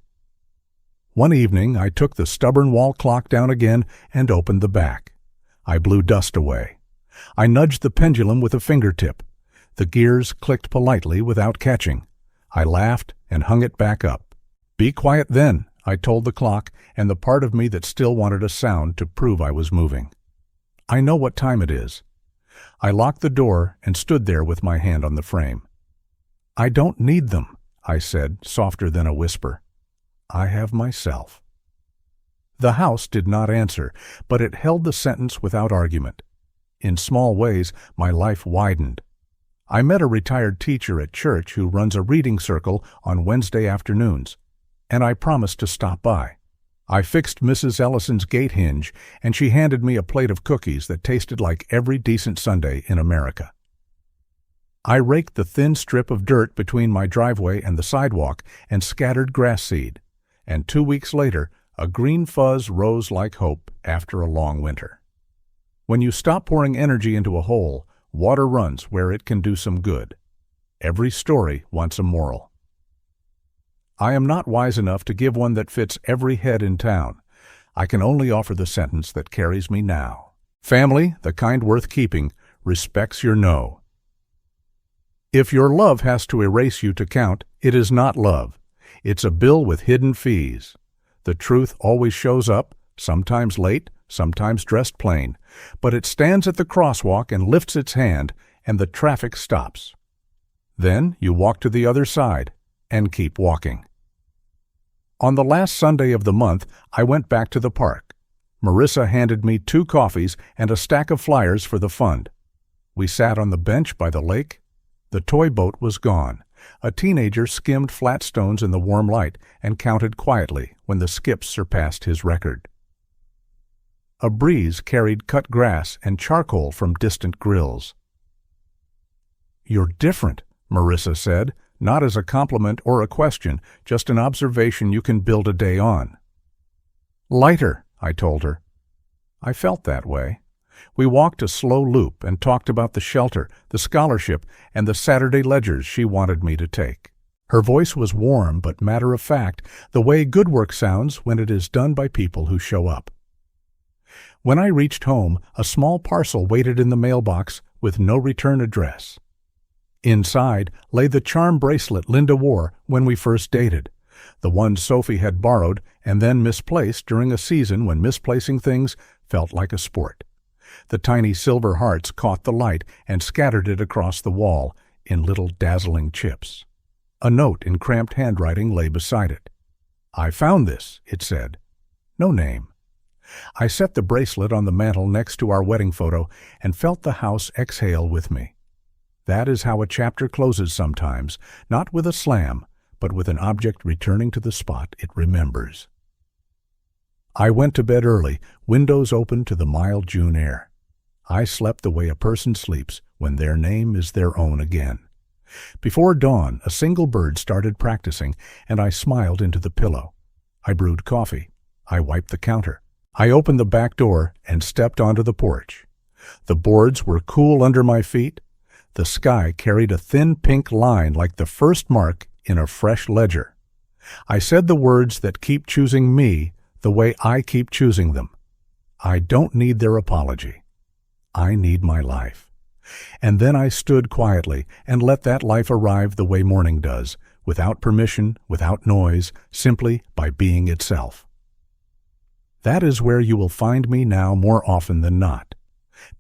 One evening, I took the stubborn wall clock down again and opened the back. I blew dust away. I nudged the pendulum with a fingertip. The gears clicked politely without catching. I laughed and hung it back up. "Be quiet then," I told the clock and the part of me that still wanted a sound to prove I was moving. "I know what time it is." I locked the door and stood there with my hand on the frame. "I don't need them," I said, softer than a whisper. "I have myself." The house did not answer, but it held the sentence without argument. In small ways, my life widened. I met a retired teacher at church who runs a reading circle on Wednesday afternoons, and I promised to stop by. I fixed Mrs. Ellison's gate hinge, and she handed me a plate of cookies that tasted like every decent Sunday in America. I raked the thin strip of dirt between my driveway and the sidewalk and scattered grass seed, and 2 weeks later, a green fuzz rose like hope after a long winter. When you stop pouring energy into a hole, water runs where it can do some good. Every story wants a moral. I am not wise enough to give one that fits every head in town. I can only offer the sentence that carries me now. Family, the kind worth keeping, respects your no. If your love has to erase you to count, it is not love. It's a bill with hidden fees. The truth always shows up, sometimes late, sometimes dressed plain, but it stands at the crosswalk and lifts its hand, and the traffic stops. Then you walk to the other side and keep walking. On the last Sunday of the month, I went back to the park. Marissa handed me 2 coffees and a stack of flyers for the fund. We sat on the bench by the lake. The toy boat was gone. A teenager skimmed flat stones in the warm light and counted quietly when the skips surpassed his record. A breeze carried cut grass and charcoal from distant grills. "You're different," Marissa said, not as a compliment or a question, just an observation you can build a day on. "Lighter," I told her. I felt that way. We walked a slow loop and talked about the shelter, the scholarship, and the Saturday ledgers she wanted me to take. Her voice was warm but matter-of-fact, the way good work sounds when it is done by people who show up. When I reached home, a small parcel waited in the mailbox with no return address. Inside lay the charm bracelet Linda wore when we first dated, the one Sophie had borrowed and then misplaced during a season when misplacing things felt like a sport. The tiny silver hearts caught the light and scattered it across the wall in little dazzling chips. A note in cramped handwriting lay beside it. "I found this," it said. No name. I set the bracelet on the mantel next to our wedding photo and felt the house exhale with me. That is how a chapter closes sometimes, not with a slam, but with an object returning to the spot it remembers. I went to bed early, windows open to the mild June air. I slept the way a person sleeps when their name is their own again. Before dawn, a single bird started practicing, and I smiled into the pillow. I brewed coffee. I wiped the counter. I opened the back door and stepped onto the porch. The boards were cool under my feet. The sky carried a thin pink line like the first mark in a fresh ledger. I said the words that keep choosing me the way I keep choosing them. I don't need their apology. I need my life. And then I stood quietly and let that life arrive the way morning does, without permission, without noise, simply by being itself. That is where you will find me now more often than not.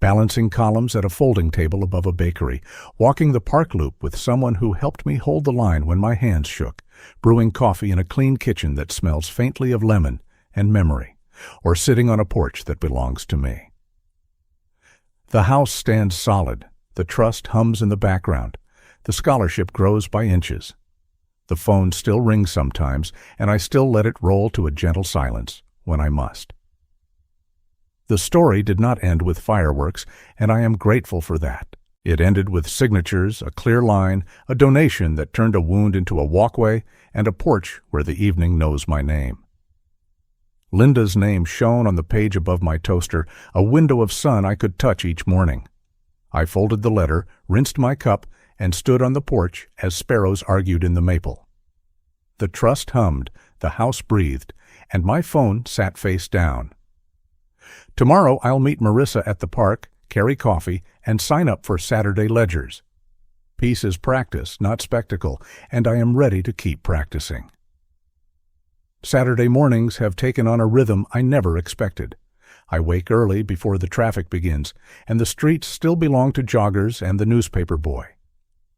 Balancing columns at a folding table above a bakery, walking the park loop with someone who helped me hold the line when my hands shook, brewing coffee in a clean kitchen that smells faintly of lemon and memory, or sitting on a porch that belongs to me. The house stands solid. The trust hums in the background. The scholarship grows by inches. The phone still rings sometimes, and I still let it roll to a gentle silence when I must. The story did not end with fireworks, and I am grateful for that. It ended with signatures, a clear line, a donation that turned a wound into a walkway, and a porch where the evening knows my name. Linda's name shone on the page above my toaster, a window of sun I could touch each morning. I folded the letter, rinsed my cup, and stood on the porch as sparrows argued in the maple. The trust hummed, the house breathed, and my phone sat face down. Tomorrow I'll meet Marissa at the park, carry coffee, and sign up for Saturday ledgers. Peace is practice, not spectacle, and I am ready to keep practicing. Saturday mornings have taken on a rhythm I never expected. I wake early before the traffic begins, and the streets still belong to joggers and the newspaper boy.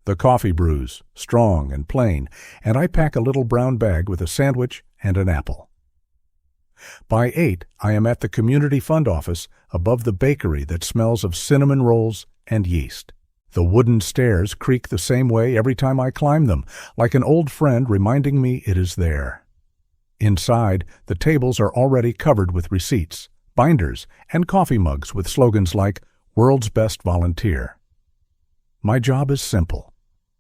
The coffee brews, strong and plain, and I pack a little brown bag with a sandwich and an apple. By 8, I am at the community fund office above the bakery that smells of cinnamon rolls and yeast. The wooden stairs creak the same way every time I climb them, like an old friend reminding me it is there. Inside, the tables are already covered with receipts, binders, and coffee mugs with slogans like "World's Best Volunteer." My job is simple.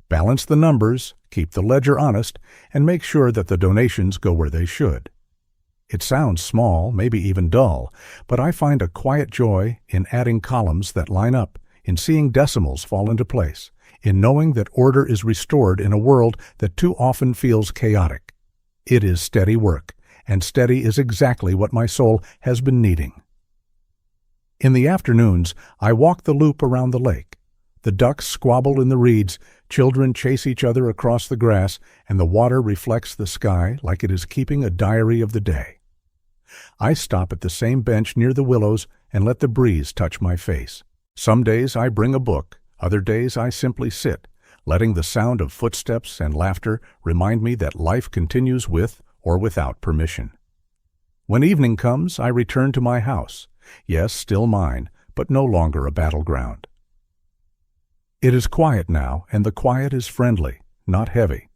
Balance the numbers, keep the ledger honest, and make sure that the donations go where they should. It sounds small, maybe even dull, but I find a quiet joy in adding columns that line up, in seeing decimals fall into place, in knowing that order is restored in a world that too often feels chaotic. It is steady work, and steady is exactly what my soul has been needing. In the afternoons, I walk the loop around the lake. The ducks squabble in the reeds, children chase each other across the grass, and the water reflects the sky like it is keeping a diary of the day. I stop at the same bench near the willows and let the breeze touch my face. Some days I bring a book, other days I simply sit, letting the sound of footsteps and laughter remind me that life continues with or without permission. When evening comes, I return to my house. Yes, still mine, but no longer a battleground. It is quiet now, and the quiet is friendly, not heavy.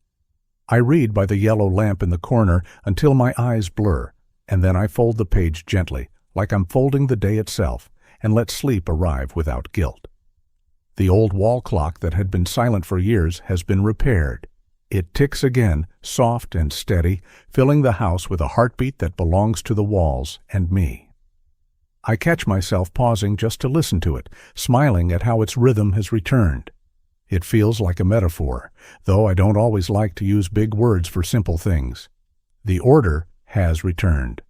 I read by the yellow lamp in the corner until my eyes blur, and then I fold the page gently, like I'm folding the day itself, and let sleep arrive without guilt. The old wall clock that had been silent for years has been repaired. It ticks again, soft and steady, filling the house with a heartbeat that belongs to the walls and me. I catch myself pausing just to listen to it, smiling at how its rhythm has returned. It feels like a metaphor, though I don't always like to use big words for simple things. The order has returned.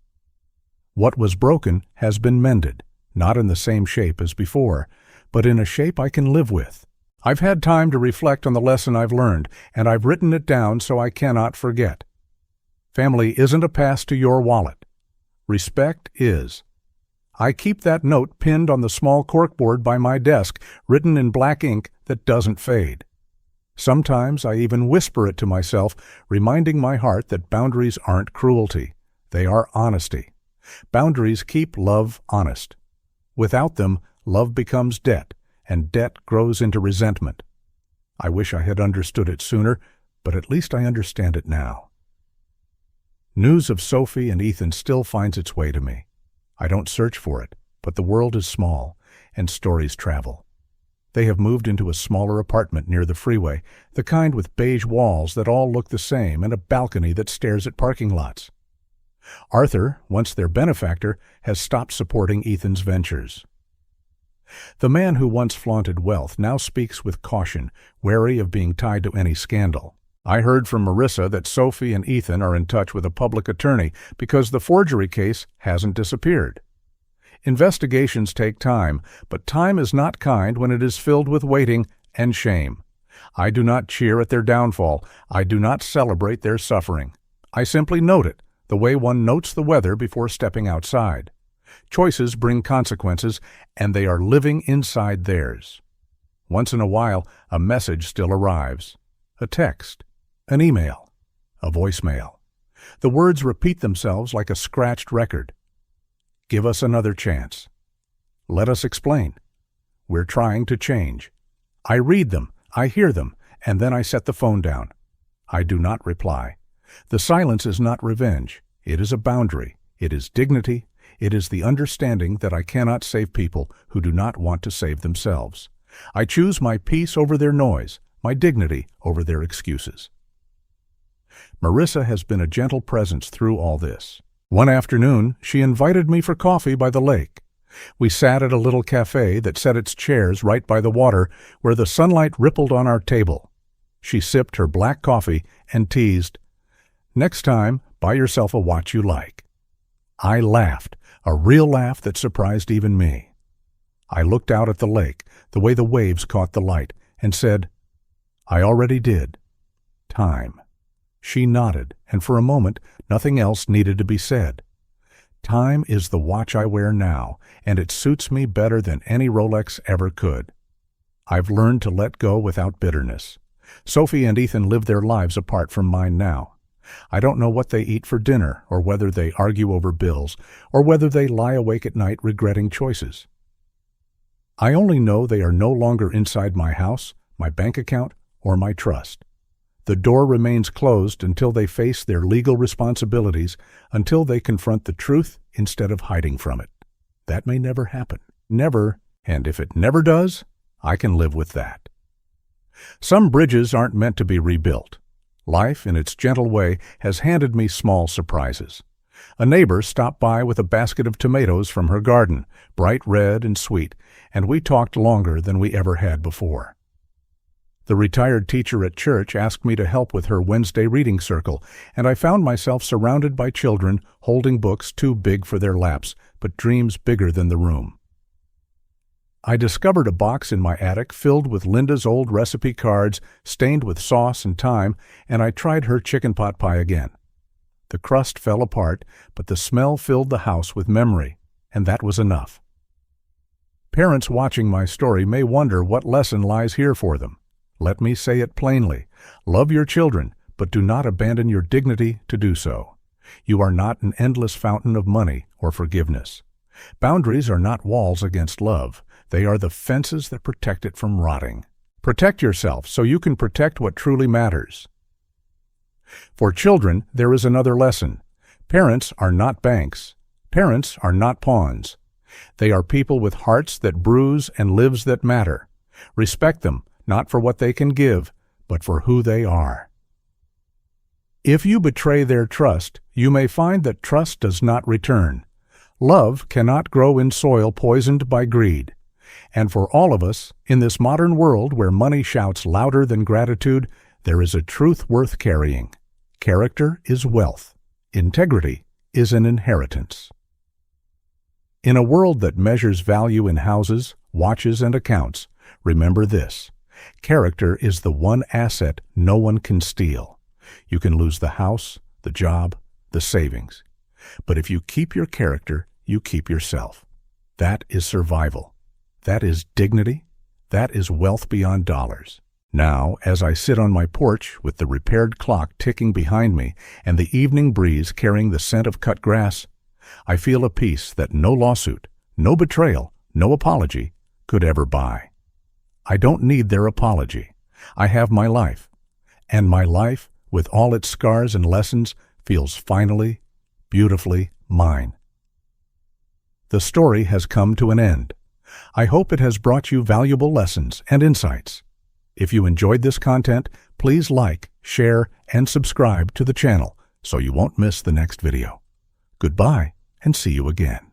What was broken has been mended, not in the same shape as before, but in a shape I can live with. I've had time to reflect on the lesson I've learned, and I've written it down so I cannot forget. Family isn't a pass to your wallet. Respect is. I keep that note pinned on the small corkboard by my desk, written in black ink that doesn't fade. Sometimes I even whisper it to myself, reminding my heart that boundaries aren't cruelty. They are honesty. Boundaries keep love honest. Without them, love becomes debt, and debt grows into resentment. I wish I had understood it sooner, but at least I understand it now. News of Sophie and Ethan still finds its way to me. I don't search for it, but the world is small, and stories travel. They have moved into a smaller apartment near the freeway, the kind with beige walls that all look the same and a balcony that stares at parking lots. Arthur, once their benefactor, has stopped supporting Ethan's ventures. The man who once flaunted wealth now speaks with caution, wary of being tied to any scandal. I heard from Marissa that Sophie and Ethan are in touch with a public attorney because the forgery case hasn't disappeared. Investigations take time, but time is not kind when it is filled with waiting and shame. I do not cheer at their downfall. I do not celebrate their suffering. I simply note it, the way one notes the weather before stepping outside. Choices bring consequences, and they are living inside theirs. Once in a while, a message still arrives. A text, an email, a voicemail. The words repeat themselves like a scratched record. Give us another chance. Let us explain. We're trying to change. I read them, I hear them, and then I set the phone down. I do not reply. The silence is not revenge. It is a boundary. It is dignity. It is the understanding that I cannot save people who do not want to save themselves. I choose my peace over their noise, my dignity over their excuses. Marissa has been a gentle presence through all this. One afternoon, she invited me for coffee by the lake. We sat at a little cafe that set its chairs right by the water where the sunlight rippled on our table. She sipped her black coffee and teased, "Next time, buy yourself a watch you like." I laughed, a real laugh that surprised even me. I looked out at the lake, the way the waves caught the light, and said, "I already did. Time." She nodded, and for a moment, nothing else needed to be said. Time is the watch I wear now, and it suits me better than any Rolex ever could. I've learned to let go without bitterness. Sophie and Ethan live their lives apart from mine now. I don't know what they eat for dinner, or whether they argue over bills, or whether they lie awake at night regretting choices. I only know they are no longer inside my house, my bank account, or my trust. The door remains closed until they face their legal responsibilities, until they confront the truth instead of hiding from it. That may never happen. Never, and if it never does, I can live with that. Some bridges aren't meant to be rebuilt. Life, in its gentle way, has handed me small surprises. A neighbor stopped by with a basket of tomatoes from her garden, bright red and sweet, and we talked longer than we ever had before. The retired teacher at church asked me to help with her Wednesday reading circle, and I found myself surrounded by children holding books too big for their laps, but dreams bigger than the room. I discovered a box in my attic filled with Linda's old recipe cards, stained with sauce and thyme, and I tried her chicken pot pie again. The crust fell apart, but the smell filled the house with memory, and that was enough. Parents watching my story may wonder what lesson lies here for them. Let me say it plainly. Love your children, but do not abandon your dignity to do so. You are not an endless fountain of money or forgiveness. Boundaries are not walls against love. They are the fences that protect it from rotting. Protect yourself so you can protect what truly matters. For children, there is another lesson. Parents are not banks. Parents are not pawns. They are people with hearts that bruise and lives that matter. Respect them, not for what they can give, but for who they are. If you betray their trust, you may find that trust does not return. Love cannot grow in soil poisoned by greed. And for all of us, in this modern world where money shouts louder than gratitude, there is a truth worth carrying. Character is wealth. Integrity is an inheritance. In a world that measures value in houses, watches, and accounts, remember this. Character is the one asset no one can steal. You can lose the house, the job, the savings. But if you keep your character, you keep yourself. That is survival. That is dignity. That is wealth beyond dollars. Now, as I sit on my porch with the repaired clock ticking behind me and the evening breeze carrying the scent of cut grass, I feel a peace that no lawsuit, no betrayal, no apology could ever buy. I don't need their apology. I have my life. And my life, with all its scars and lessons, feels finally, beautifully mine. The story has come to an end. I hope it has brought you valuable lessons and insights. If you enjoyed this content, please like, share, and subscribe to the channel so you won't miss the next video. Goodbye, and see you again.